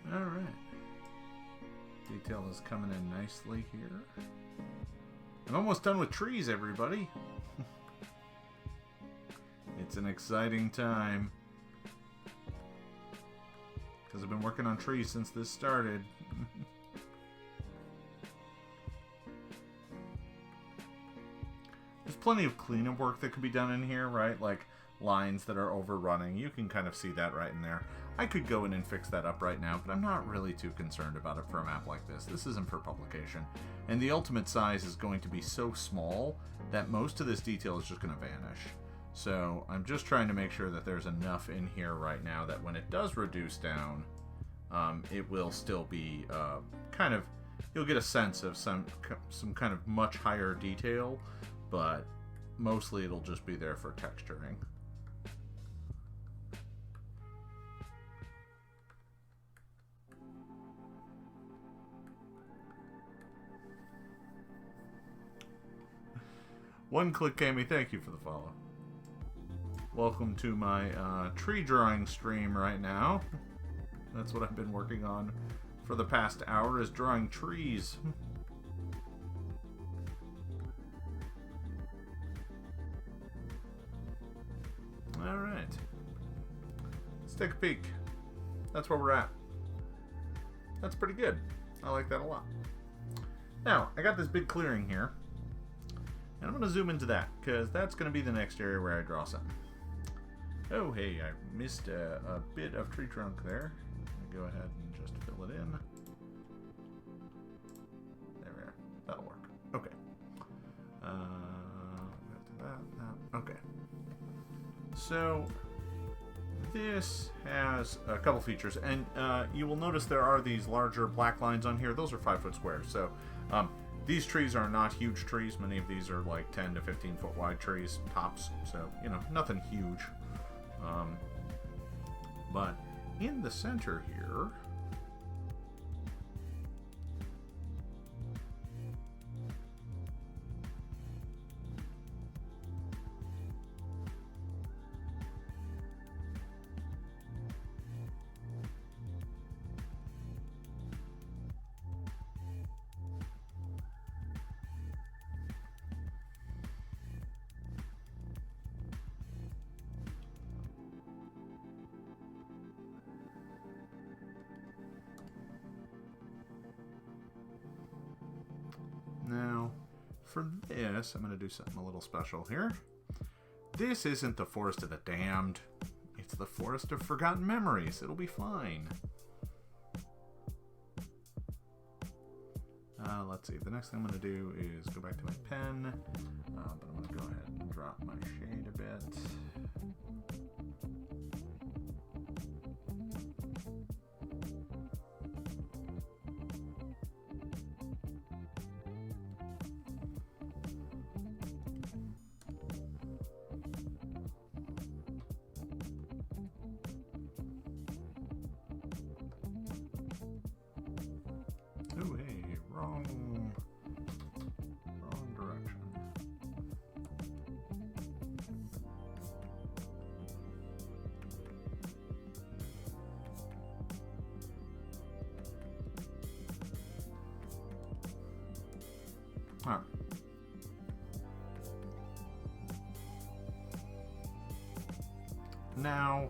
S1: Alright. Detail is coming in nicely here. I'm almost done with trees, everybody. It's an exciting time. Because I've been working on trees since this started. There's plenty of cleanup work that could be done in here, right? Like lines that are overrunning. You can kind of see that right in there. I could go in and fix that up right now, but I'm not really too concerned about it for a map like this. This isn't for publication. And the ultimate size is going to be so small that most of this detail is just going to vanish. So I'm just trying to make sure that there's enough in here right now that when it does reduce down, it will still be kind of, you'll get a sense of some kind of much higher detail, but mostly it'll just be there for texturing. One Click Cami, thank you for the follow. Welcome to my tree drawing stream right now. That's what I've been working on for the past hour, is drawing trees. Alright. Let's take a peek. That's where we're at. That's pretty good. I like that a lot. Now, I got this big clearing here. And I'm going to zoom into that, because that's going to be the next area where I draw something. Oh, hey, I missed a bit of tree trunk there. Go ahead and just fill it in. There we are. That'll work. Okay. Okay. So, this has a couple features, and you will notice there are these larger black lines on here. Those are 5-foot squares. So, these trees are not huge trees. Many of these are like 10 to 15 foot wide trees, tops. So, you know, nothing huge. But in the center here, now, for this, I'm going to do something a little special here. This isn't the Forest of the Damned. It's the Forest of Forgotten Memories. It'll be fine. Let's see. The next thing I'm going to do is go back to my pen. But I'm going to go ahead and drop my shade a bit. Oh, hey, wrong direction. All right. Now,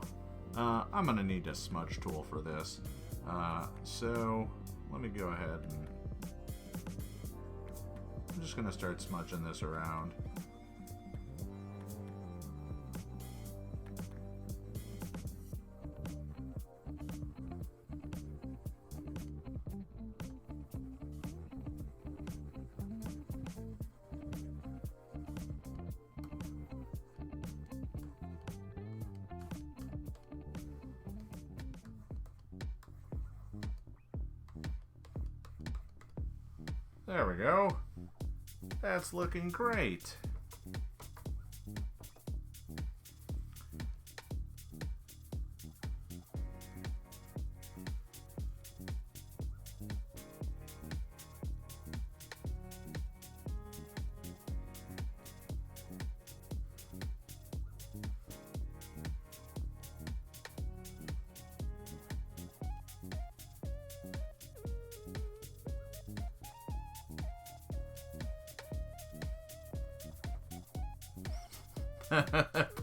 S1: I'm going to need a smudge tool for this. So let me go ahead and I'm just going to start smudging this around. There we go. That's looking great.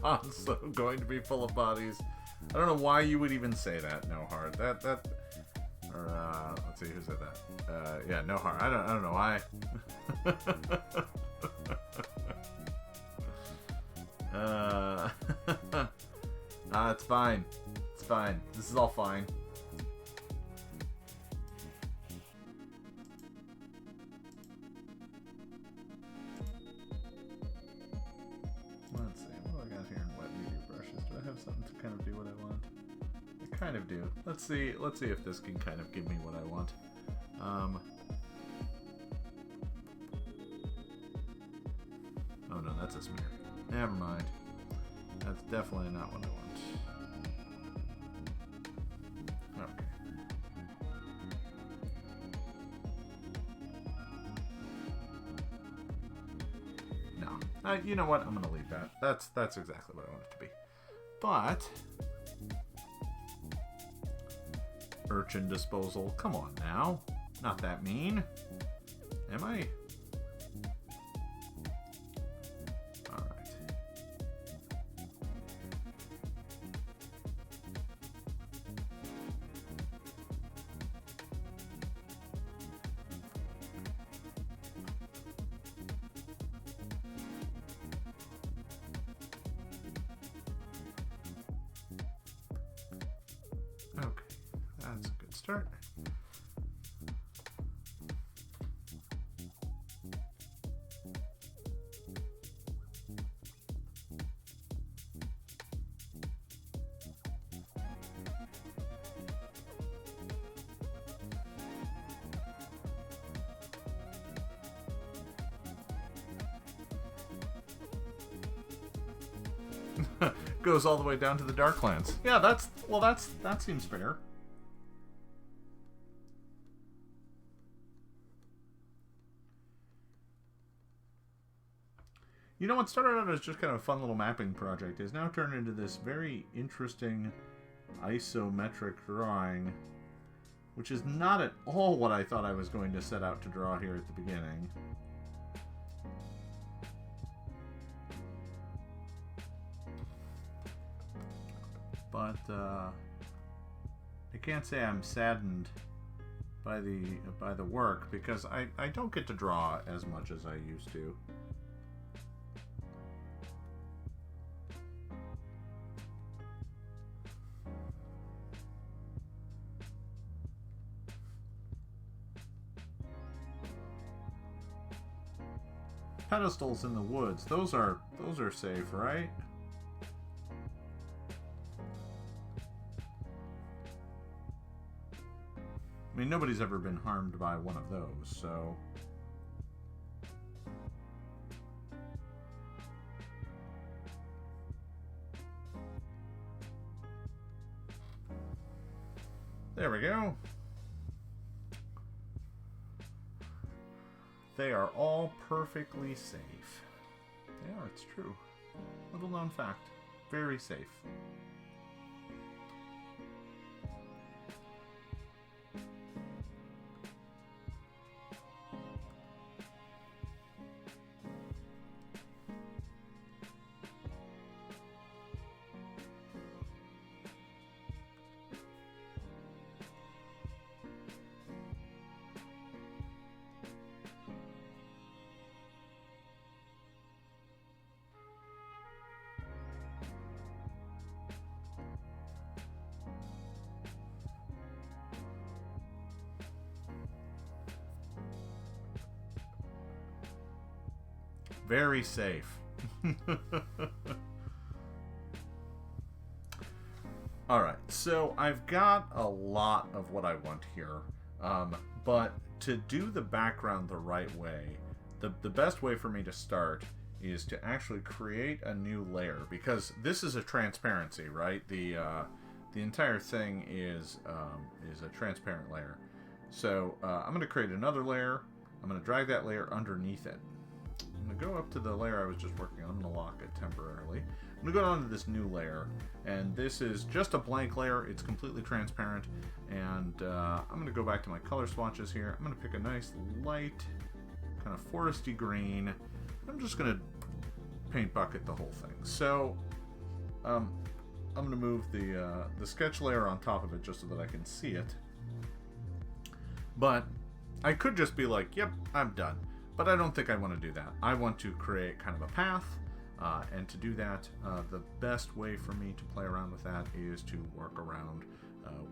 S1: Pond's so going to be full of bodies. I don't know why you would even say that. No hard. Let's see who said that. Yeah, no hard. I don't know why. That's fine. It's fine. This is all fine. Let's see. What do I got here in wet media brushes? Do I have something to kind of do what I want? I kind of do. Let's see if this can kind of give me what I want. Oh no, that's a smear. Never mind. That's definitely not what I want. Okay. No. You know what? I'm gonna leave that. That's exactly what I want it to be. But urchin disposal. Come on now. Not that mean. Am I? Okay, that's a good start. Goes all the way down to the Darklands. Yeah, that seems fair. You know, what started out as just kind of a fun little mapping project is now turned into this very interesting isometric drawing, which is not at all what I thought I was going to set out to draw here at the beginning. But I can't say I'm saddened by the work, because I don't get to draw as much as I used to. Pedestals in the woods. Those are safe, right? I mean, nobody's ever been harmed by one of those, so... There we go. They are all perfectly safe. They are, it's true. Little known fact. Very safe. Very safe. Alright, so I've got a lot of what I want here, but to do the background the right way, the best way for me to start is to actually create a new layer, because this is a transparency, right? The entire thing is a transparent layer. So I'm going to create another layer. I'm going to drag that layer underneath it. I'm going to go up to the layer I was just working on. I'm going to lock it temporarily. I'm going to go down to this new layer, and this is just a blank layer. It's completely transparent, and I'm going to go back to my color swatches here. I'm going to pick a nice light, kind of foresty green. I'm just going to paint bucket the whole thing. So I'm going to move the sketch layer on top of it just so that I can see it. But I could just be like, yep, I'm done. But I don't think I want to do that. I want to create kind of a path. And to do that, the best way for me to play around with that is to work around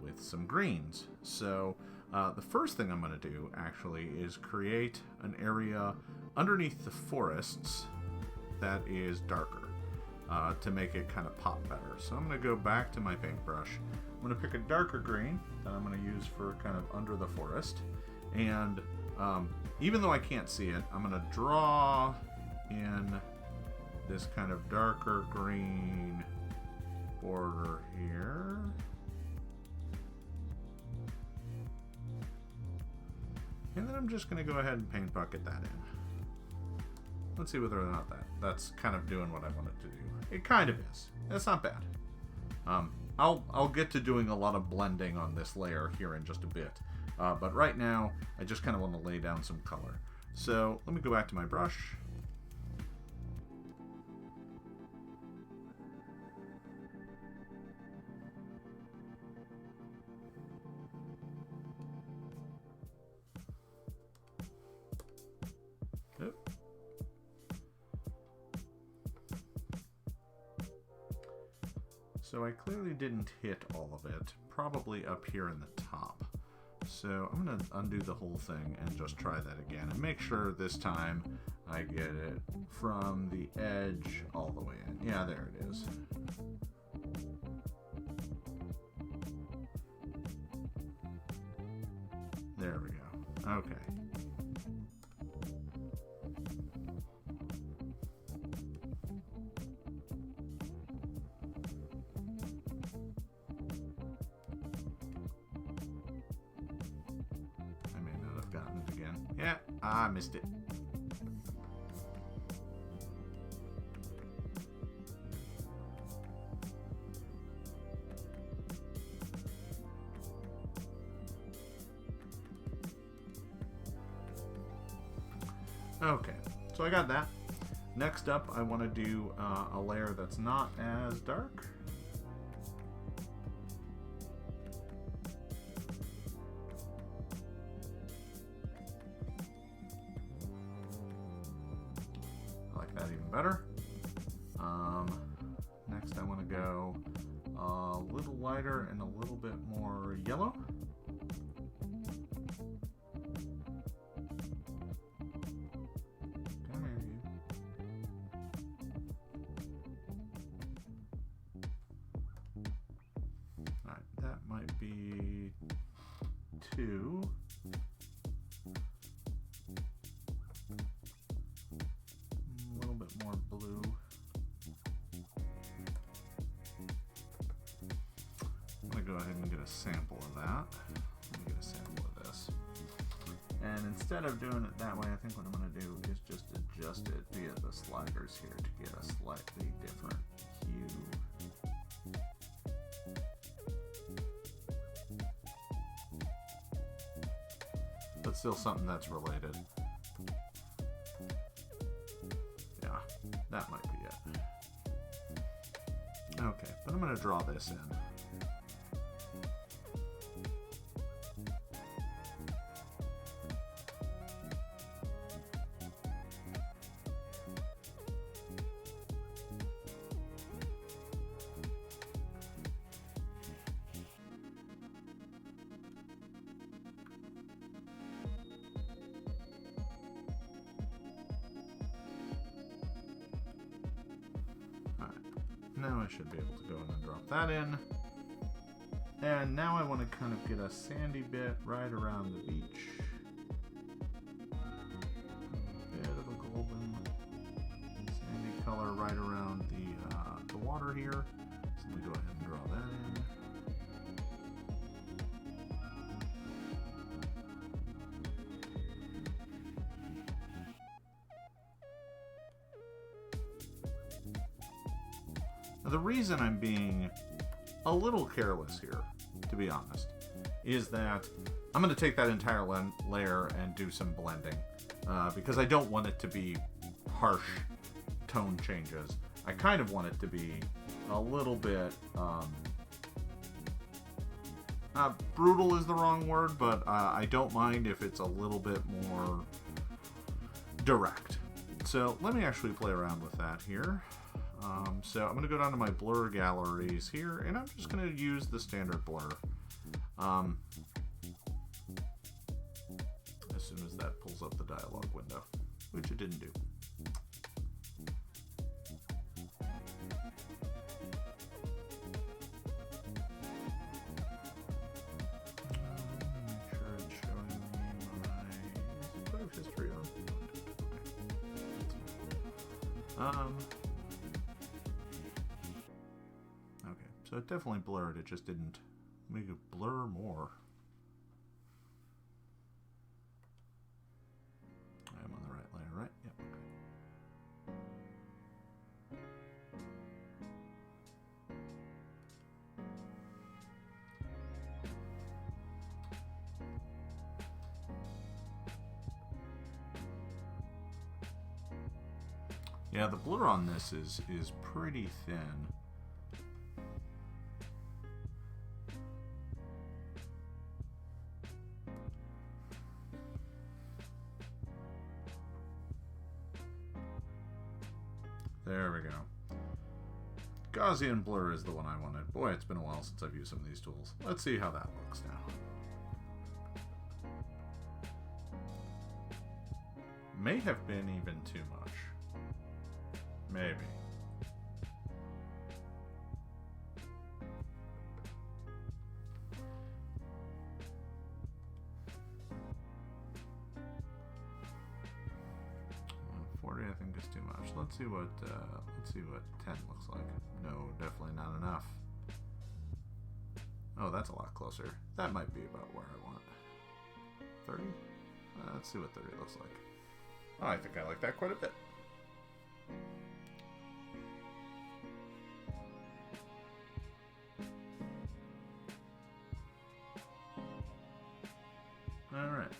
S1: with some greens. So the first thing I'm going to do actually is create an area underneath the forests that is darker to make it kind of pop better. So I'm going to go back to my paintbrush. I'm going to pick a darker green that I'm going to use for kind of under the forest. And even though I can't see it, I'm going to draw in this kind of darker green border here. And then I'm just going to go ahead and paint bucket that in. Let's see whether or not that's kind of doing what I want it to do. It kind of is. That's not bad. I'll get to doing a lot of blending on this layer here in just a bit. But right now, I just kind of want to lay down some color. So let me go back to my brush. So I clearly didn't hit all of it, probably up here in the top. So I'm going to undo the whole thing and just try that again and make sure this time I get it from the edge all the way in. Yeah, there it is. There we go. Okay. Yeah, I missed it. Okay, so I got that. Next up, I want to do a layer that's not as dark. Better. Next I want to go a little lighter and a little bit more yellow. Come here, you. Alright, that might be 2. More blue. I'm going to go ahead and get a sample of that. Let me get a sample of this. And instead of doing it that way, I think what I'm going to do is just adjust it via the sliders here to get a slightly different hue. But still something that's related. That might be it. Okay, but I'm going to draw this in. Now I should be able to go in and drop that in. And now I want to kind of get a sandy bit right around the beach. A bit of a golden sandy color right around the water here. So let me go ahead and draw that in. The reason I'm being a little careless here, to be honest, is that I'm going to take that entire layer and do some blending because I don't want it to be harsh tone changes. I kind of want it to be a little bit brutal is the wrong word, but I don't mind if it's a little bit more direct. So let me actually play around with that here. So I'm going to go down to my blur galleries here, and I'm just going to use the standard blur. As soon as that pulls up the dialog window, which it didn't do. Make sure it's showing me my photo history on. Okay, so it definitely blurred, it just didn't make it blur more. I'm on the right layer, right? Yep, okay. Yeah, the blur on this is pretty thin. There we go. Gaussian blur is the one I wanted. Boy, it's been a while since I've used some of these tools. Let's see how that looks now. May have been even too much. Maybe. I think is too much. Let's see what 10 looks like. No, definitely not enough. Oh, that's a lot closer. That might be about where I want. 30? Let's see what 30 looks like. Oh, I think I like that quite a bit. Alright.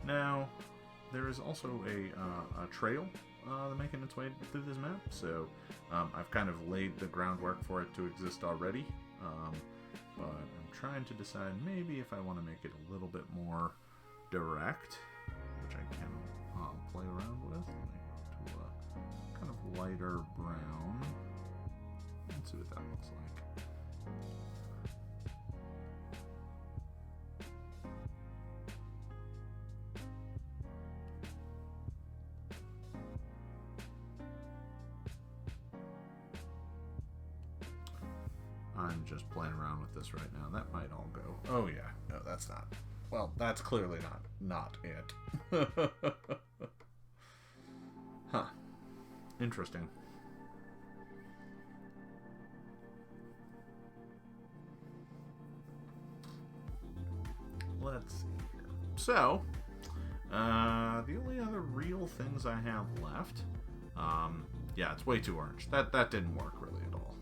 S1: Now, there is also a trail making its way through this map, so I've kind of laid the groundwork for it to exist already, but I'm trying to decide maybe if I want to make it a little bit more direct, which I can play around with. Let me go to a kind of lighter brown. Let's see what that looks like. I'm just playing around with this right now. That might all go. Oh yeah, no, that's not. Well, that's clearly not it. Huh. Interesting. Let's see here. So, the only other real things I have left, yeah, it's way too orange. That didn't work really at all.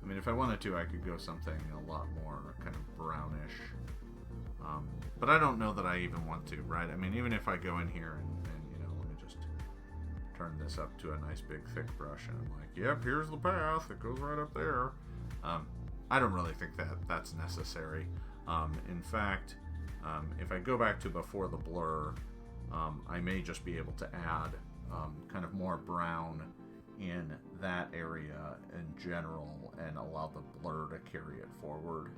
S1: I mean, if I wanted to, I could go something a lot more kind of brownish. But I don't know that I even want to, right? I mean, even if I go in here and you know, let me just turn this up to a nice big thick brush, and I'm like, yep, here's the path. It goes right up there. I don't really think that's necessary. In fact, if I go back to before the blur, I may just be able to add kind of more brown in that area in general and allow the blur to carry it forward.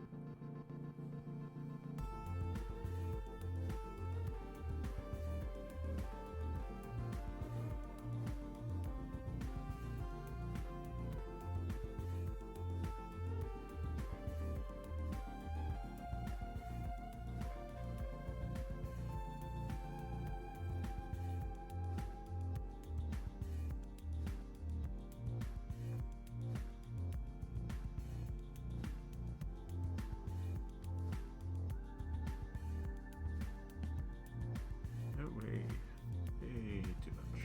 S1: Way too much.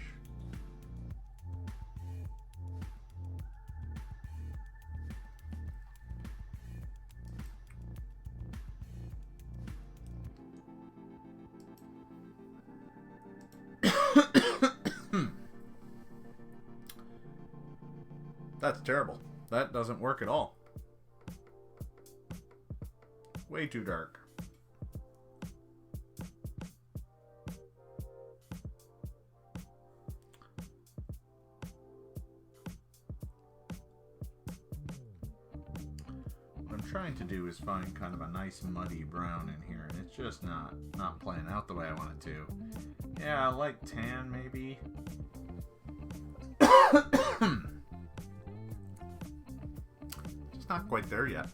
S1: That's terrible. That doesn't work at all. Way too dark. trying to do is find kind of a nice muddy brown in here, and it's just not playing out the way I want it to. Yeah, I like tan maybe. Just not quite there yet.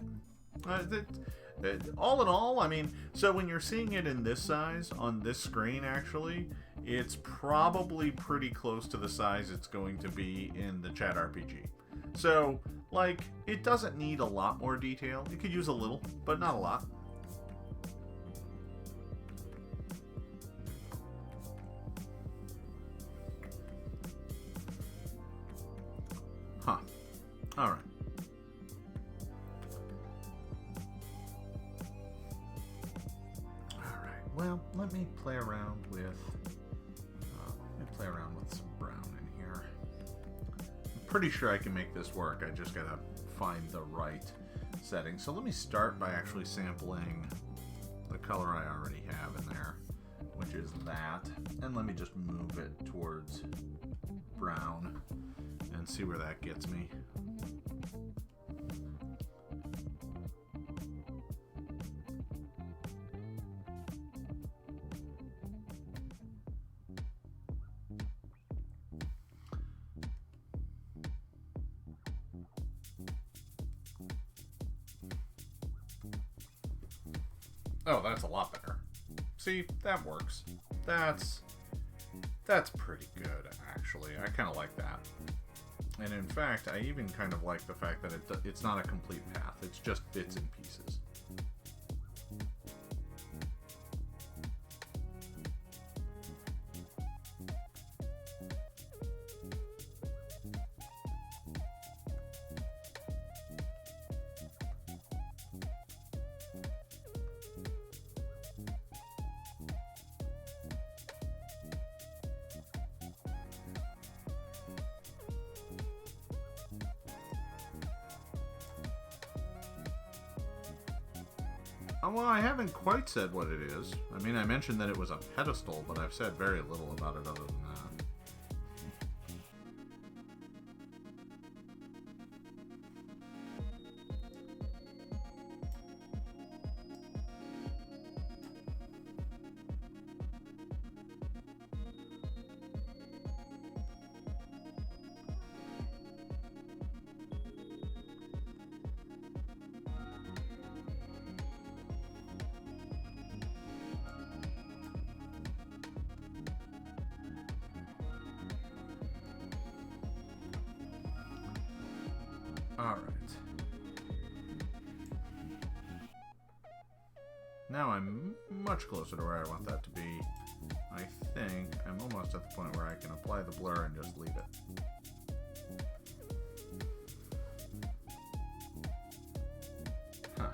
S1: All in all, I mean, so when you're seeing it in this size on this screen, actually, it's probably pretty close to the size it's going to be in the Chat RPG. So, like, it doesn't need a lot more detail. It could use a little, but not a lot. Huh. All right. Well, let me play around with some brown in here. I'm pretty sure I can make this work. I just gotta find the right setting. So let me start by actually sampling the color I already have in there, which is that, and let me just move it towards brown and see where that gets me. Oh, that's a lot better. See, that works. That's pretty good, actually. I kind of like that. And in fact, I even kind of like the fact that it's not a complete path. It's just bits and pieces. Well, I haven't quite said what it is. I mean, I mentioned that it was a pedestal, but I've said very little about it other than that. Alright. Now I'm much closer to where I want that to be. I think I'm almost at the point where I can apply the blur and just leave it. Huh.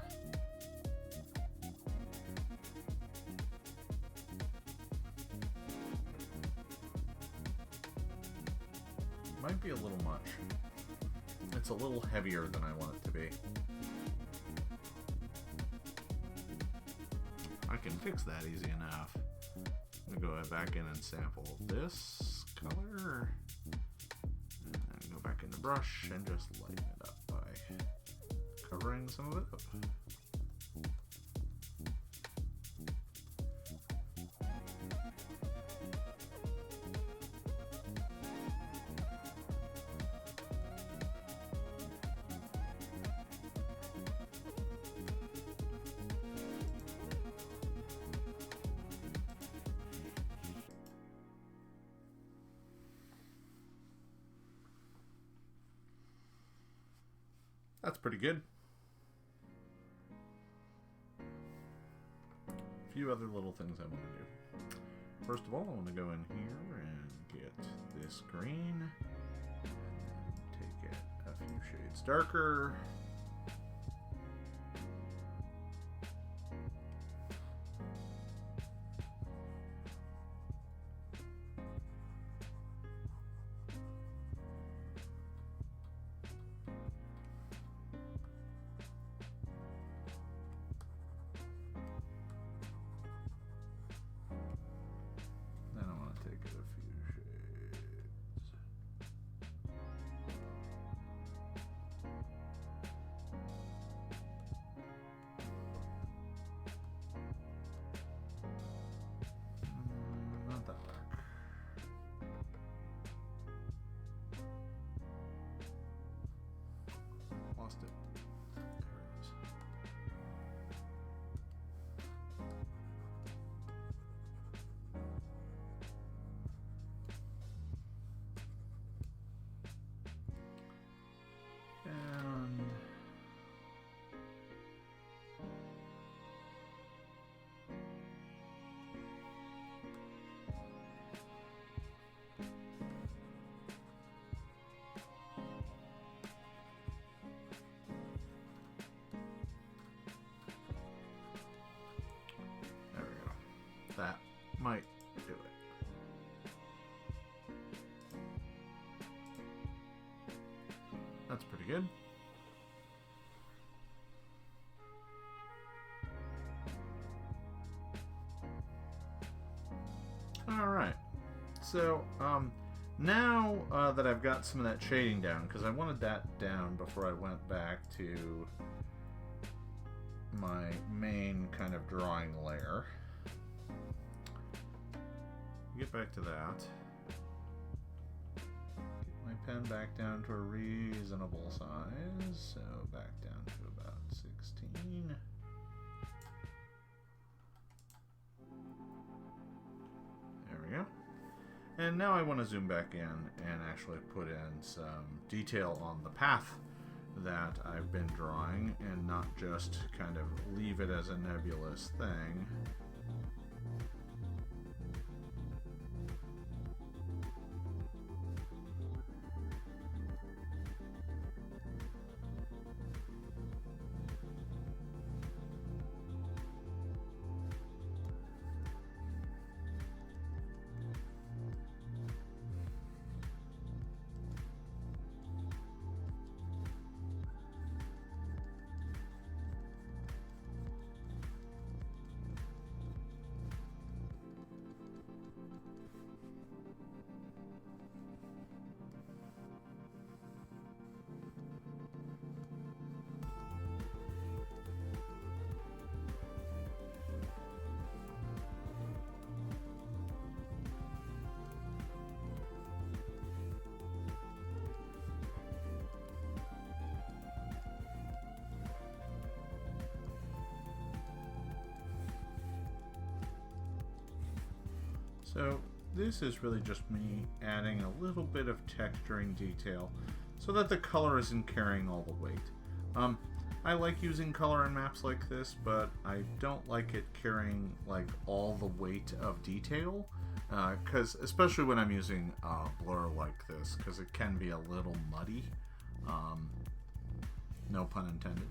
S1: Might be a little much. It's a little heavier than I want it to be. I can fix that easy enough. I'm going to go back in and sample this color. And then go back into brush and just lighten it up by covering some of it up. That's pretty good. A few other little things I want to do. First of all, I want to go in here and get this green. Take it a few shades darker. might do it. That's pretty good. Alright, so now that I've got some of that shading down, because I wanted that down before I went back to my main kind of drawing layer. Get back to that. Get my pen back down to a reasonable size, so back down to about 16. There we go. And now I want to zoom back in and actually put in some detail on the path that I've been drawing and not just kind of leave it as a nebulous thing. So this is really just me adding a little bit of texturing detail so that the color isn't carrying all the weight. I like using color in maps like this, but I don't like it carrying like all the weight of detail, because especially when I'm using blur like this, because it can be a little muddy. No pun intended.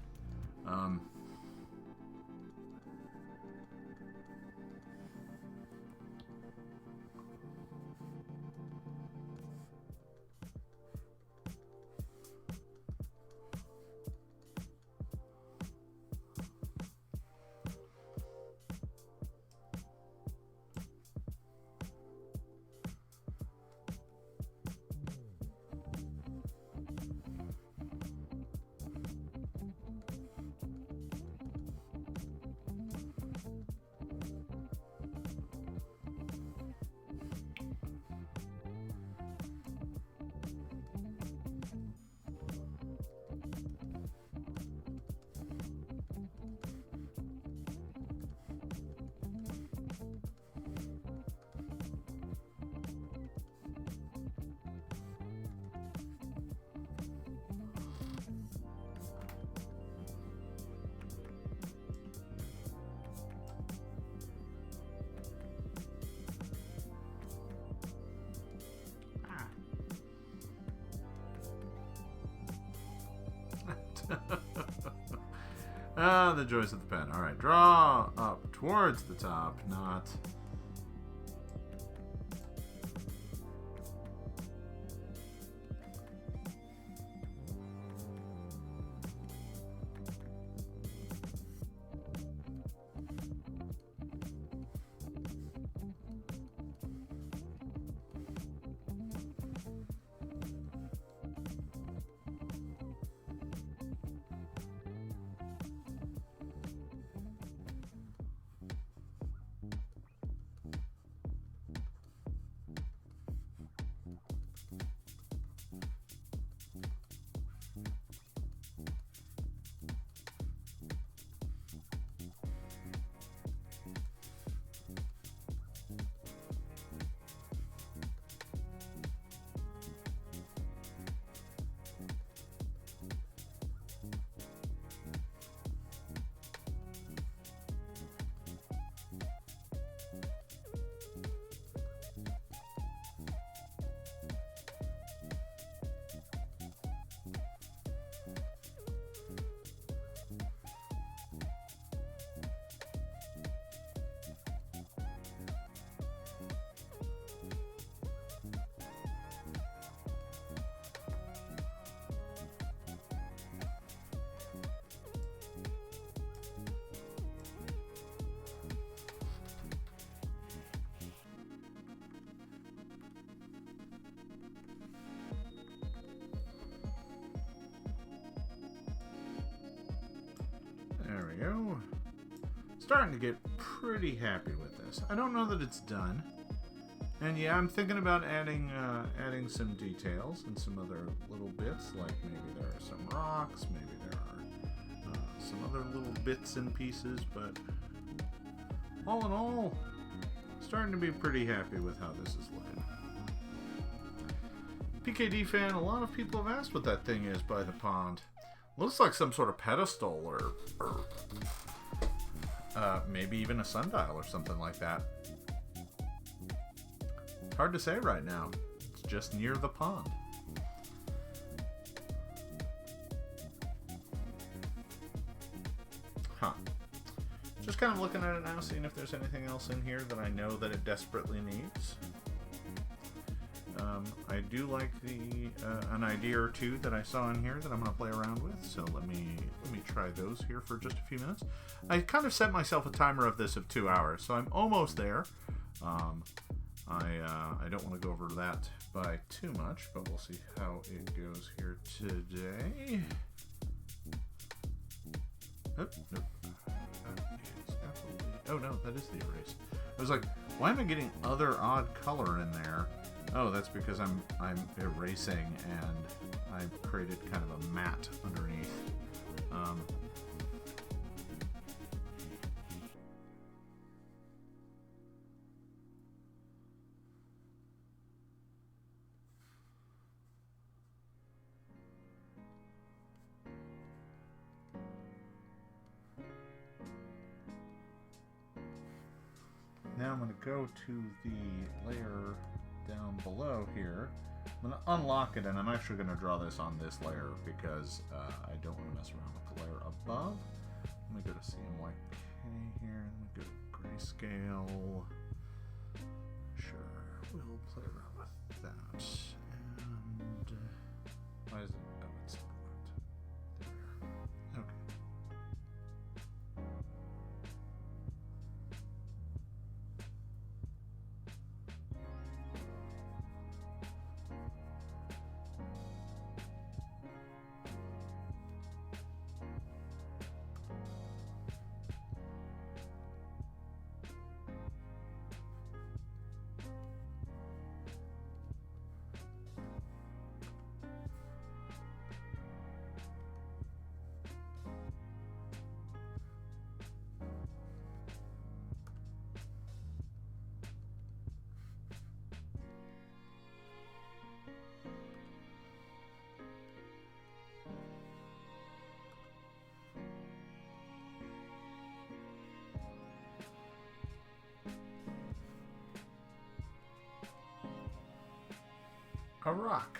S1: The joys of the pen. Alright, draw up towards the top, not... we go. Starting to get pretty happy with this. I don't know that it's done. And yeah, I'm thinking about adding some details and some other little bits, like maybe there are some rocks, maybe there are some other little bits and pieces, but all in all, starting to be pretty happy with how this is looking. PKD fan, a lot of people have asked what that thing is by the pond. Looks like some sort of pedestal or maybe even a sundial or something like that. Hard to say right now. It's just near the pond. Huh. Just kind of looking at it now, seeing if there's anything else in here that I know that it desperately needs. I do like an idea or two that I saw in here that I'm going to play around with. So let me try those here for just a few minutes. I kind of set myself a timer of this of 2 hours, so I'm almost there. I don't want to go over that by too much, but we'll see how it goes here today. Oh, nope. Oh no, that is the erase. I was like, why am I getting other odd color in there? Oh, that's because I'm erasing and I've created kind of a matte underneath. Now I'm going to go to the layer down below here. I'm going to unlock it, and I'm actually going to draw this on this layer because I don't want to mess around with the layer above. Let me go to CMYK here, and let me go to grayscale. Sure, we'll play around with that. And why is it? Oh, it's blocked. There we are. Okay. A rock.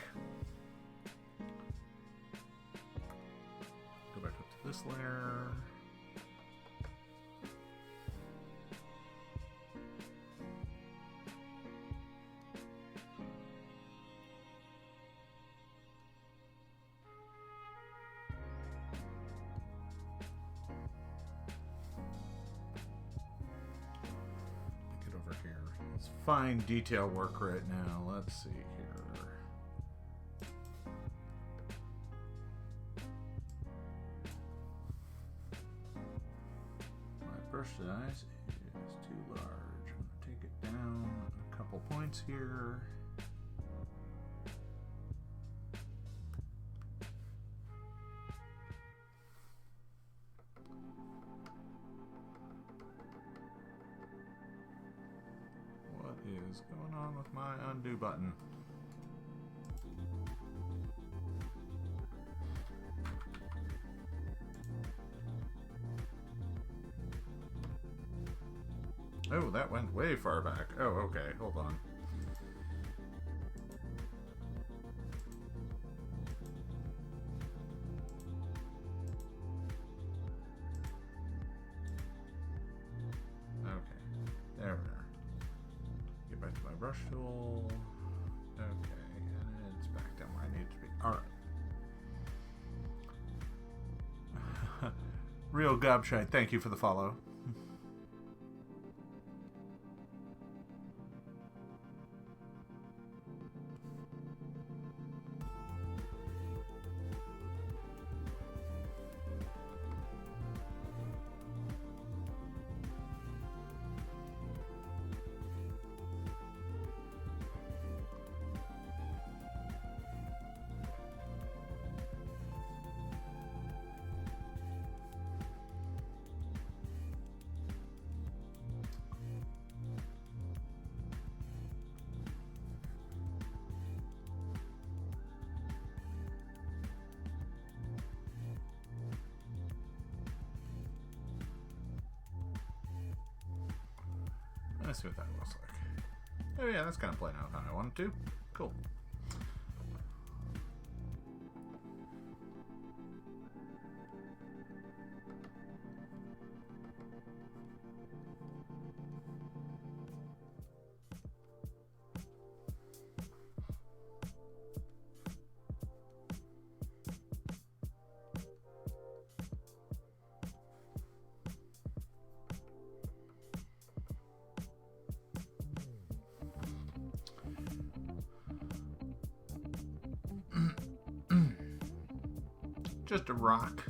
S1: Go back up to this layer. Get over here. Let's find detail work right now. Let's see here. Brush size is too large. I'm going to take it down a couple points here. What is going on with my undo button? Oh, that went way far back. Oh, okay. Hold on. Okay. There we are. Get back to my brush tool. Okay. And it's back down where I need it to be. Alright. Real Gobshite, thank you for the follow. Let's see what that looks like. Oh yeah, that's kind of playing out how I wanted to. Cool. Just a rock.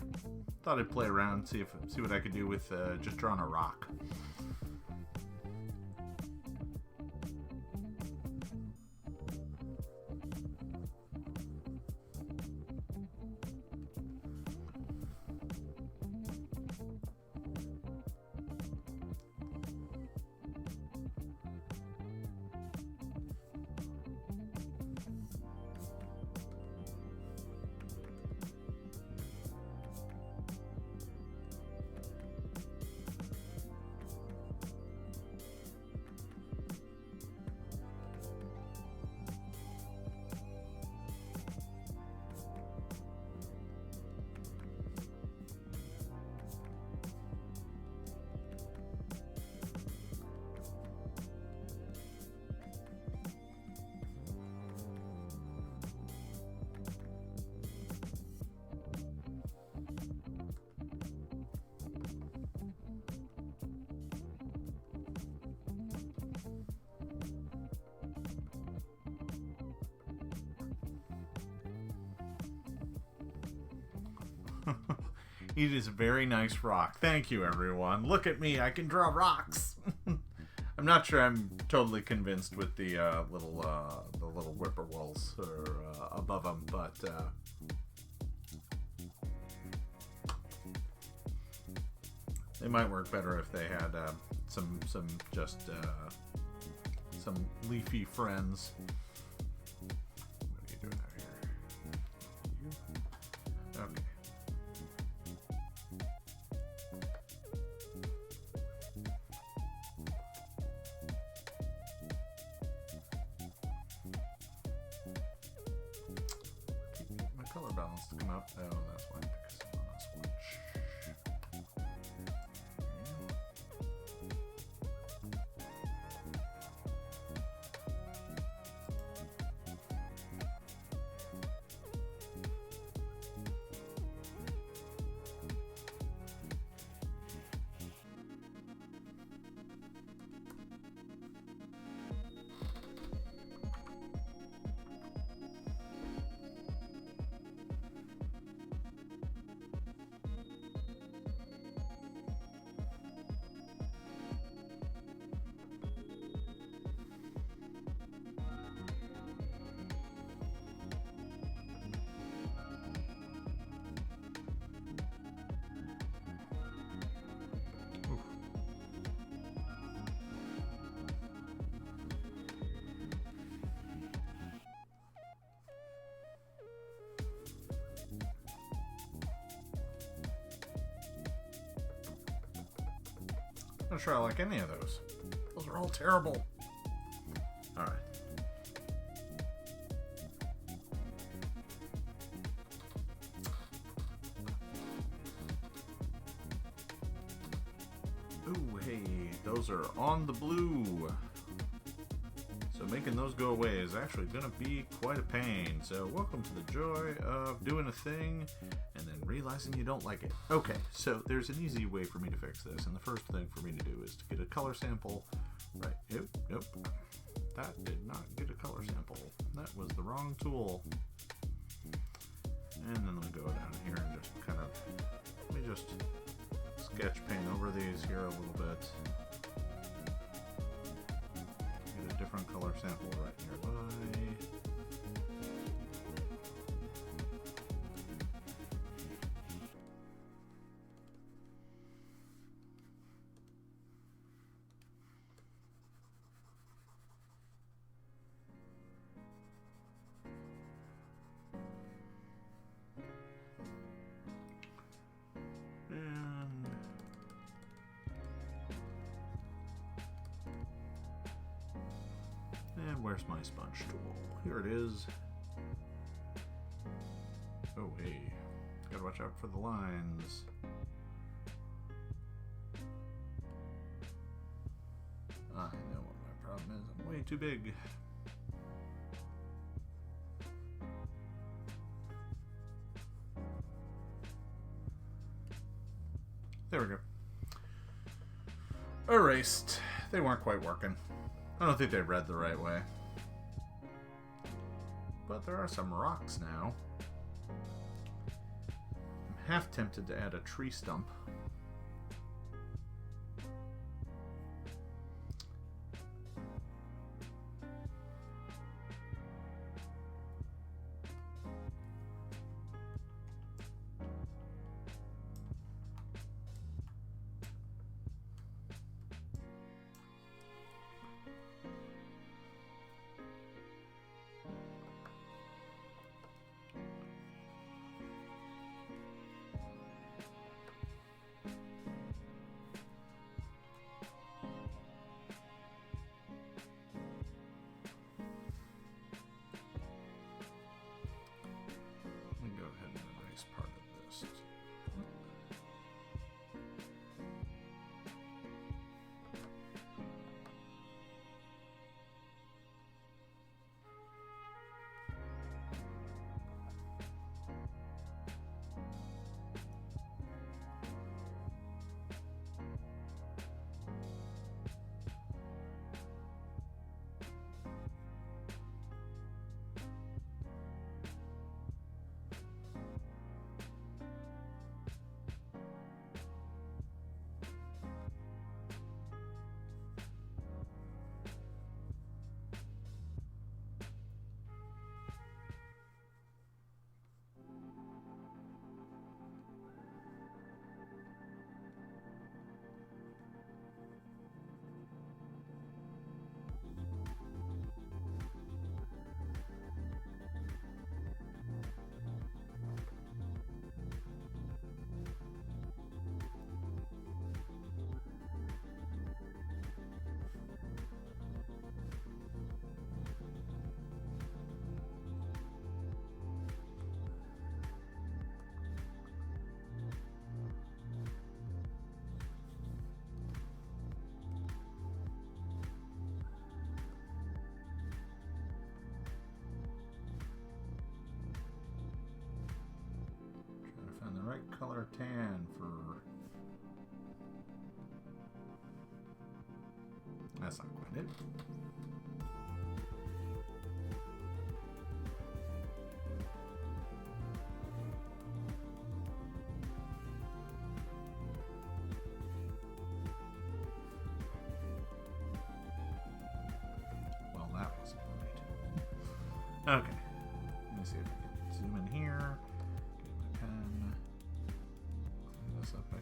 S1: Thought I'd play around, see what I could do with just drawing a rock. It is a very nice rock. Thank you, everyone. Look at me. I can draw rocks. I'm not sure I'm totally convinced with the little whippoorwills above them, but they might work better if they had some leafy friends. What are you doing out here? Okay. My color balance to come out. Oh, that's why I picked some on a switch. I'm not sure I like any of those. Those are all terrible. All right. Ooh, hey, those are on the blue. So making those go away is actually going to be quite a pain. So welcome to the joy of doing a thing and then realizing you don't like it. Okay, so there's an easy way for me to fix this. And the first thing for me to do is to get a color sample. Right, nope. That did not get a color sample. That was the wrong tool. And then let me go down here and just kind of, let me just sketch paint over these here a little bit. Get a different color sample right nearby. Where's my sponge tool? Here it is. Oh, hey. Gotta watch out for the lines. I know what my problem is. I'm way too big. There we go. Erased. They weren't quite working. I don't think they read the right way. But there are some rocks now. I'm half tempted to add a tree stump. Right color tan for... That's not quite it. Well, that wasn't right. Okay. Let me see if we can zoom in here. Get my pen. Clean this up again.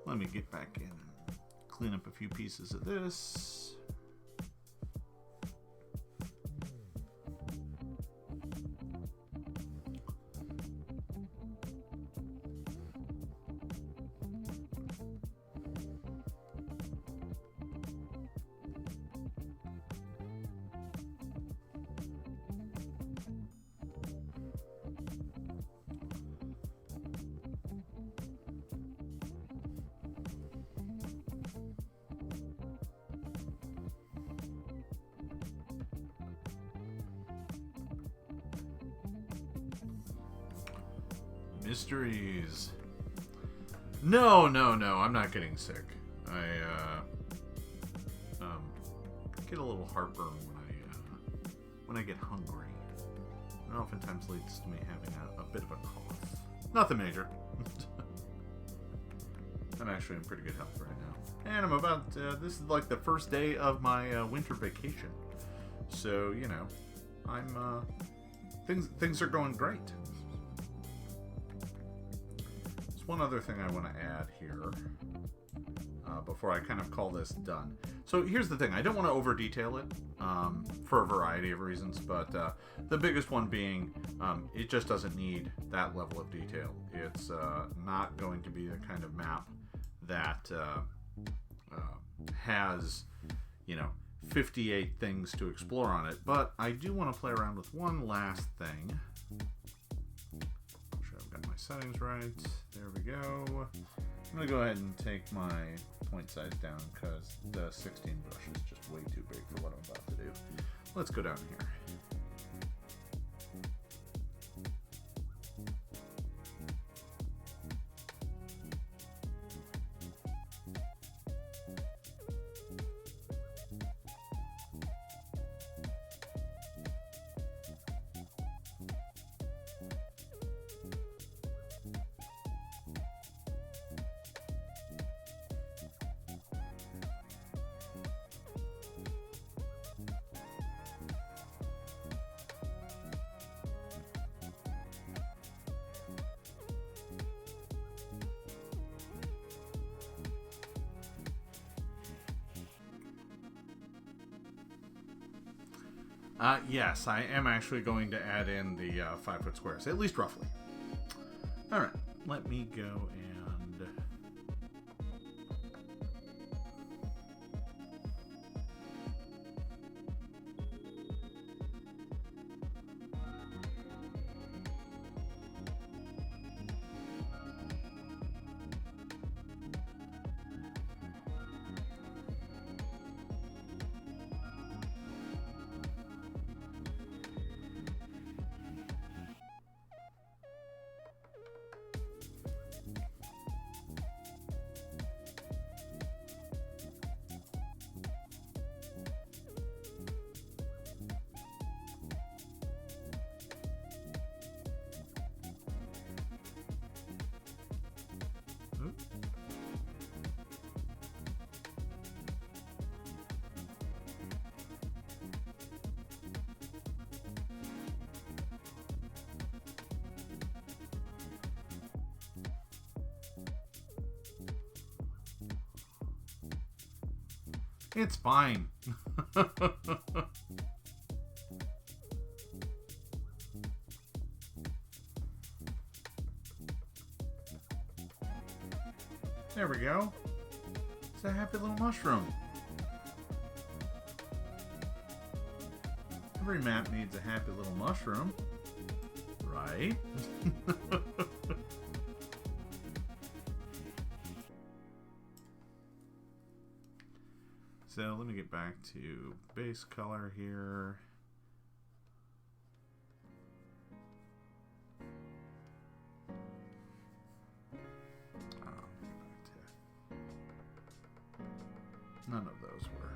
S1: Let me get back in and clean up a few pieces of this. Mysteries. No, I'm not getting sick. I get a little heartburn when I get hungry. It oftentimes leads to me having a bit of a cough. Nothing major. I'm actually in pretty good health right now. And I'm about, this is like the first day of my winter vacation. So, you know, I'm, things are going great. There's one other thing I want to add here before I kind of call this done. So here's the thing. I don't want to over detail it for a variety of reasons, but the biggest one being it just doesn't need that level of detail. It's not going to be the kind of map that has, you know, 58 things to explore on it, but I do want to play around with one last thing. Make sure I've got my settings right. There we go. I'm going to go ahead and take my point size down because the 16 brush is just way too big for what I'm about to do. Let's go down here. Yes, I am actually going to add in the 5-foot squares, at least roughly. Alright, let me go and... It's fine. There we go. It's a happy little mushroom. Every map needs a happy little mushroom, right? So let me get back to base color here. None of those were.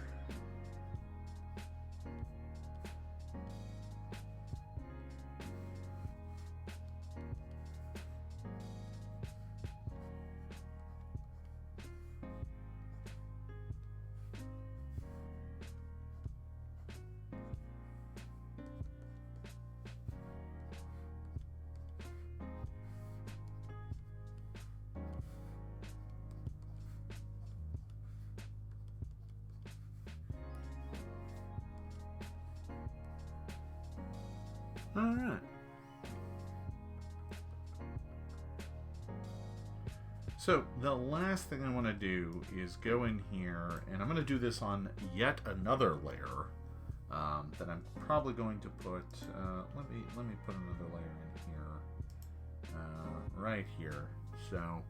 S1: All right. So the last thing I want to do is go in here, and I'm going to do this on yet another layer that I'm probably going to put. Let me put another layer in here, right here. So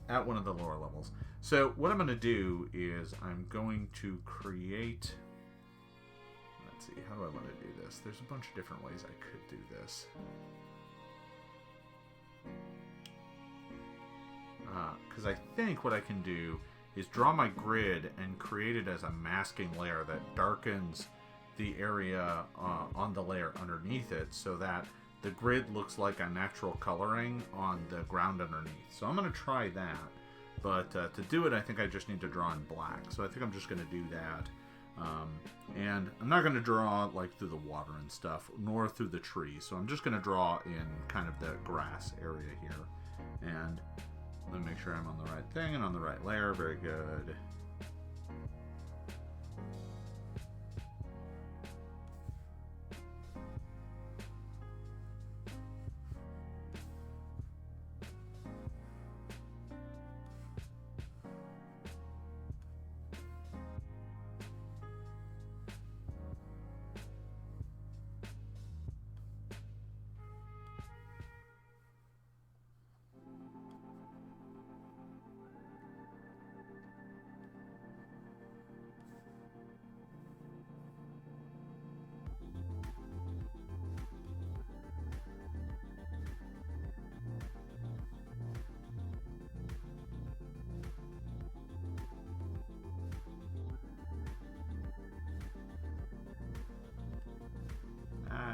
S1: at one of the lower levels. So what I'm going to do is I'm going to create. Let's see, how do I want to do this? There's a bunch of different ways I could do this. Because I think what I can do is draw my grid and create it as a masking layer that darkens the area on the layer underneath it, so that the grid looks like a natural coloring on the ground underneath. So I'm going to try that. But to do it, I think I just need to draw in black. So I think I'm just going to do that. And I'm not going to draw like through the water and stuff, nor through the tree. So I'm just going to draw in kind of the grass area here. And let me make sure I'm on the right thing and on the right layer. Very good.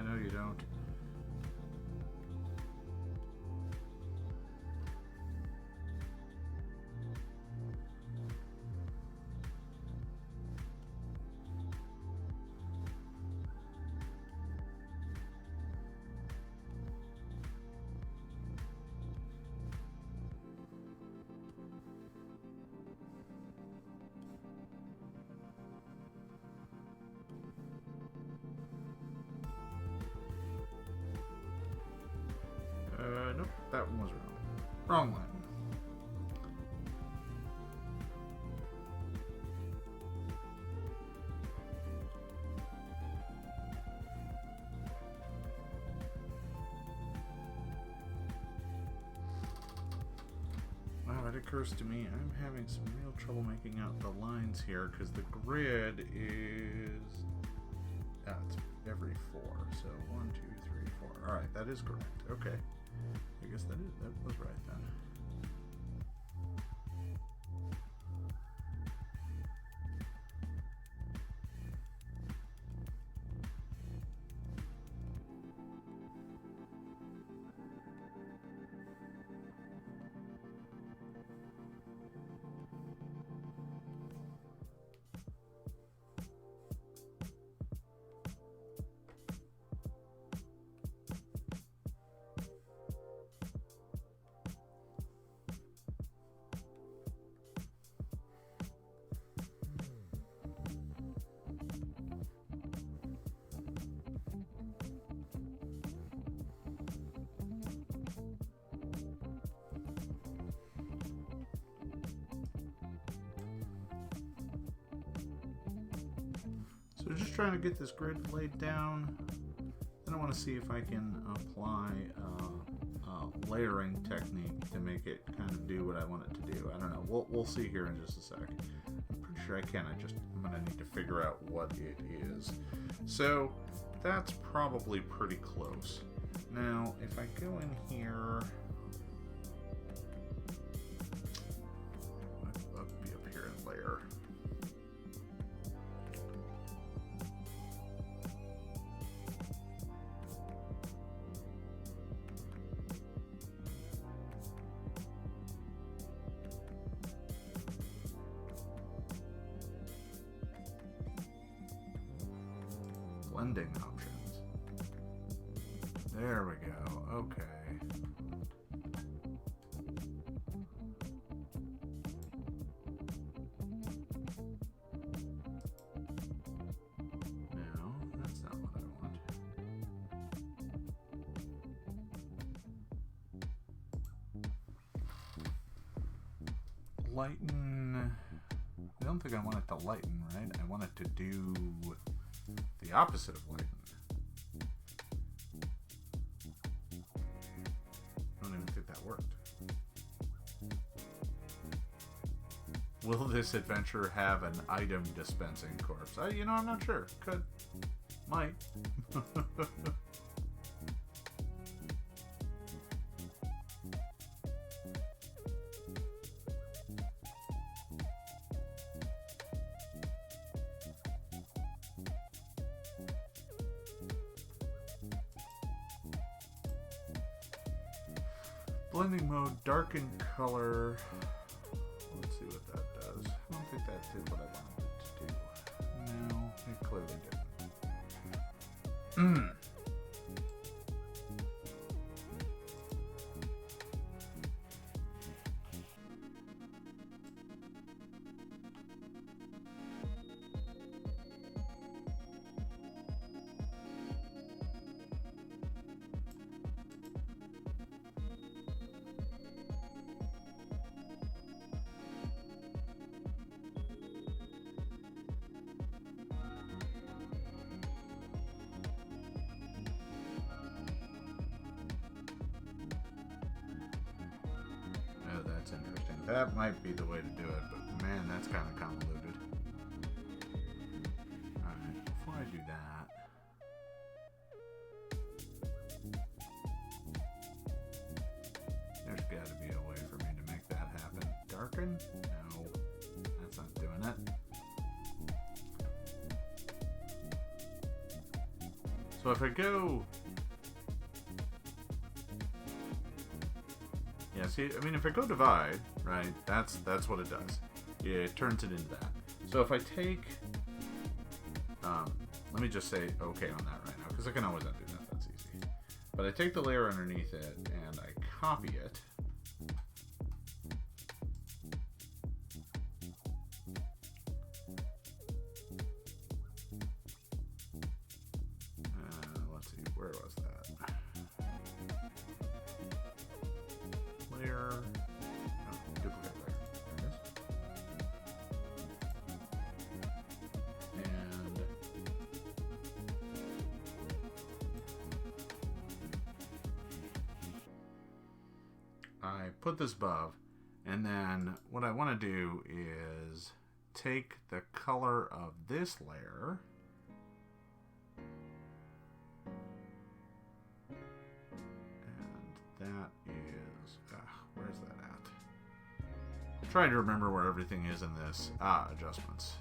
S1: No, you don't. Nope, that one was wrong. Wrong one. Wow, it occurs to me I'm having some real trouble making out the lines here because the grid is... it's every 4. So 1, 2, 3, 4. Alright, that is correct. Okay. I guess that was right then. So just trying to get this grid laid down. Then I want to see if I can apply a layering technique to make it kind of do what I want it to do. I don't know. We'll see here in just a sec. I'm pretty sure I can. I'm going to need to figure out what it is. So that's probably pretty close. Now, if I go in here... I'll be up here in layer. Blending options. There we go. Okay. No, that's not what I want. Lighten. I don't think I want it to lighten, right? I want it to do the opposite of lighten. I don't even think that worked. Will this adventure have an item dispensing corpse? I'm not sure. Could. Might. Blending mode, darken color. Let's see what that does. I don't think that did what I wanted it to do. No, it clearly didn't. That's interesting. That might be the way to do it, but man, that's kind of convoluted. Alright, before I do that... There's got to be a way for me to make that happen. Darken? No, that's not doing it. So if I go... Yeah, see, I mean, if I go divide, right, that's what it does. It turns it into that. So if I take, let me just say okay on that right now, because I can always undo that, that's easy. But I take the layer underneath it, and I copy it. Let's see, where was that? Layer, duplicate layer, there it is. And I put this above, and then what I want to do is take the color of this layer that is, where's that at? I'm trying to remember where everything is in this. Adjustments.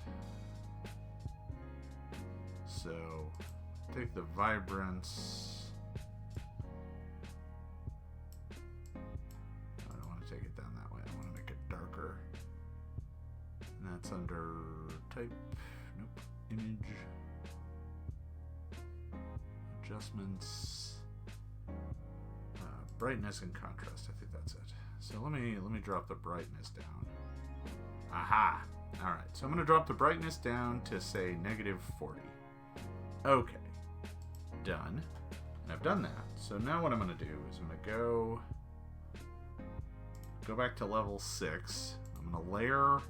S1: So, take the vibrance. I don't want to take it down that way. I want to make it darker. And that's under type. Nope. Image. Adjustments. Brightness and contrast, I think that's it. So let me drop the brightness down. Aha! Alright, so I'm going to drop the brightness down to, say, -40. Okay. Done. And I've done that. So now what I'm going to do is I'm going to go back to level 6. I'm going to layer,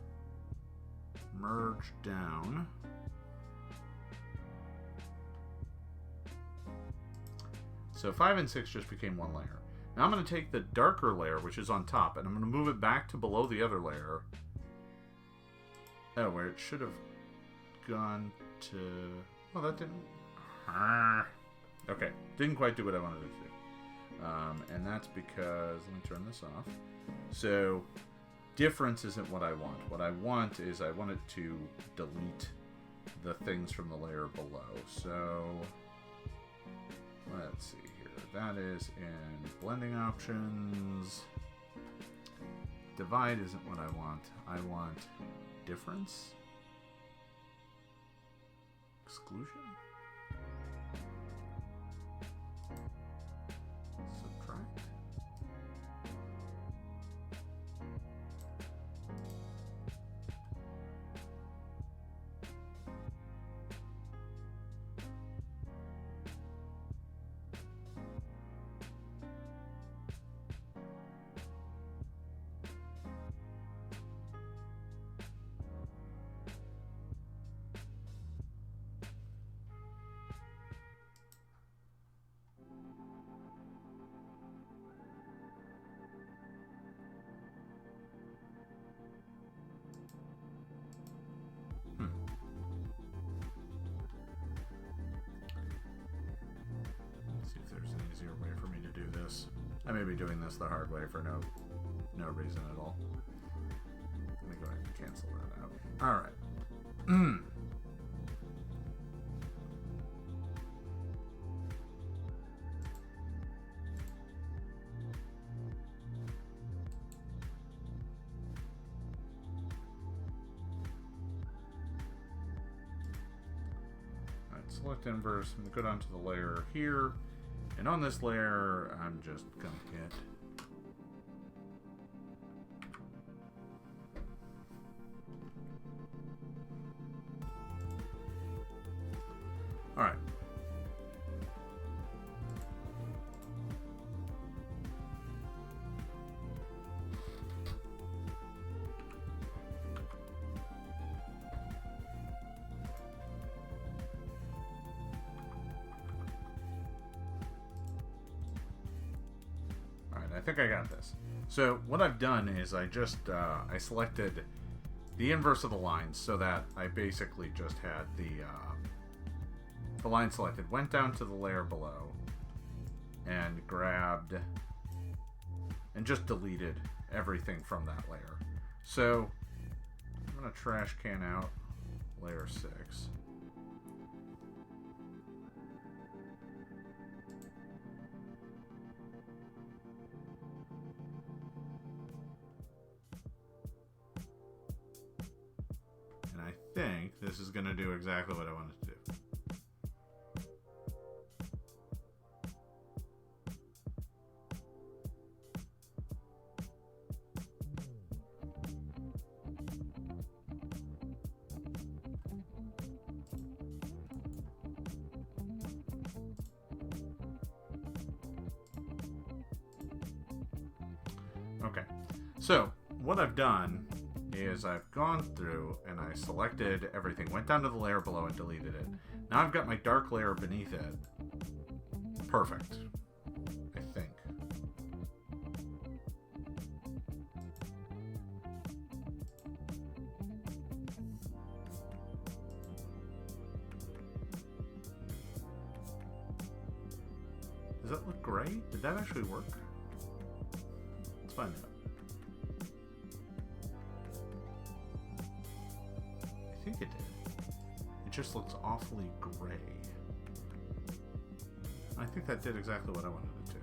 S1: merge down. So 5 and 6 just became one layer. Now I'm going to take the darker layer, which is on top, and I'm going to move it back to below the other layer. Oh, where it should have gone to... Well, that didn't... Okay, didn't quite do what I wanted it to do. And that's because... Let me turn this off. So, difference isn't what I want. What I want is I want it to delete the things from the layer below. So, let's see. That is in blending options. Divide isn't what I want. I want difference. Exclusion. Subtract. I may be doing this the hard way for no reason at all. Let me go ahead and cancel that out. Alright. select inverse. I'm going to go down to the layer here. And on this layer, I'm just going to get... Alright. I think I got this. So what I've done is I just I selected the inverse of the lines so that I basically just had the line selected, went down to the layer below and grabbed and just deleted everything from that layer. So I'm gonna trash can out layer 6. I think this is going to do exactly what I wanted to do. Okay, so what I've done is I've gone through and I selected everything, went down to the layer below and deleted it. Now I've got my dark layer beneath it. Perfect, I think. Does that look great? Did that actually work? Let's find out. I think it did. It just looks awfully gray. I think that did exactly what I wanted it to.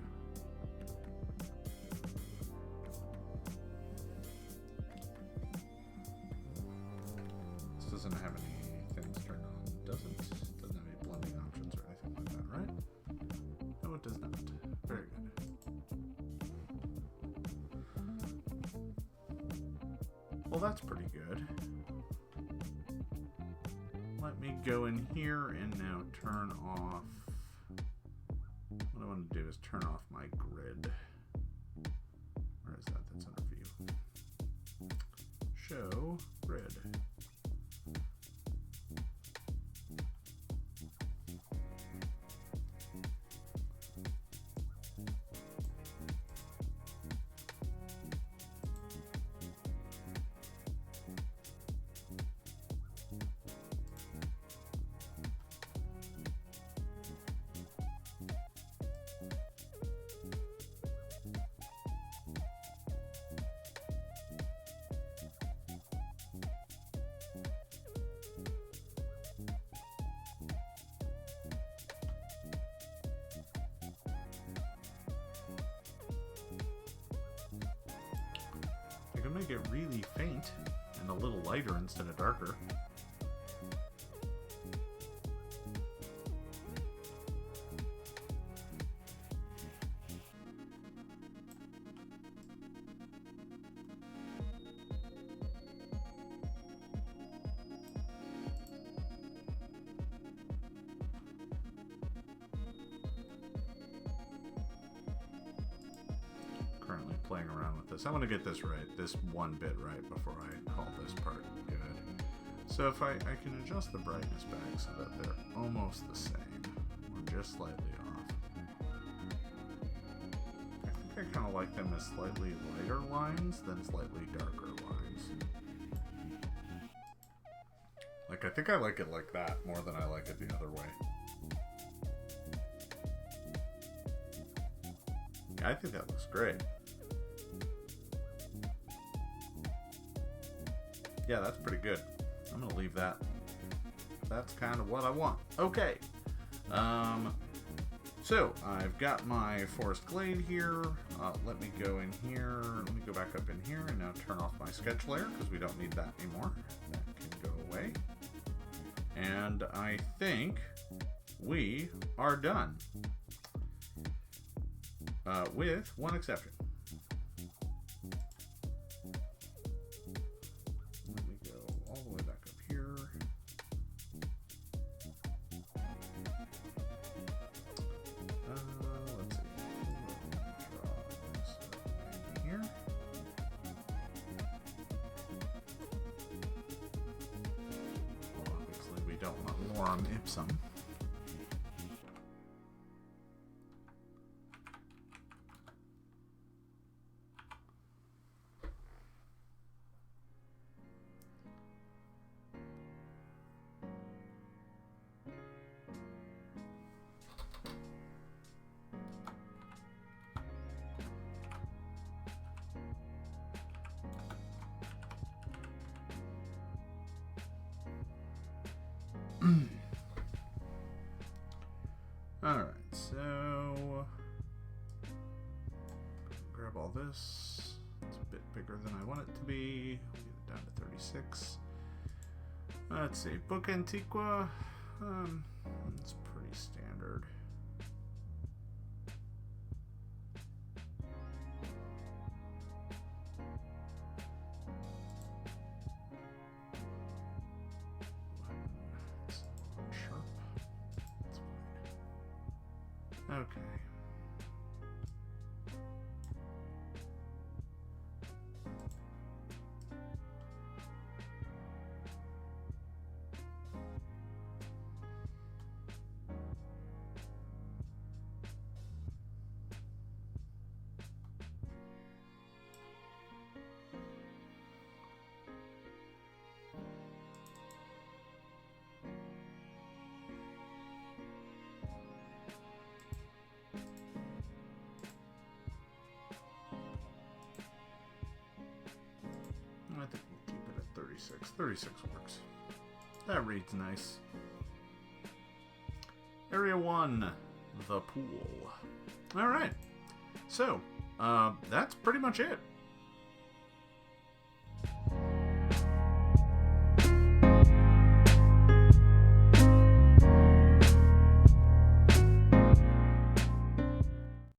S1: This doesn't have any things turned on. Doesn't have any blending options or anything like that, right? No, it does not. Very good. Well, that's pretty good. Let me go in here and now turn off. What I want to do is turn off my grid. Where is that? That's under view. Show grid. I can make it really faint and a little lighter instead of darker. Playing around with this. I want to get this right, this one bit right before I call this part good. So if I can adjust the brightness back so that they're almost the same, or just slightly off. I think I kind of like them as slightly lighter lines than slightly darker lines. Like, I think I like it like that more than I like it the other way. Yeah, I think that looks great. Yeah, that's pretty good. I'm gonna leave that. That's kind of what I want. Okay. So I've got my forest glade here. Let me go in here. Let me go back up in here and now turn off my sketch layer because we don't need that anymore. That can go away. And I think we are done. With one exception. Let me go all the way back up here. Let's see. Draw this right here. Well, obviously, we don't want lorem ipsum. Alright, so grab all this. It's a bit bigger than I want it to be. We'll get it down to 36. Let's see, Book Antiqua. It's pretty standard. Okay. I think we'll keep it at 36. 36 works. That reads nice. Area 1, the pool. Alright. So, that's pretty much it.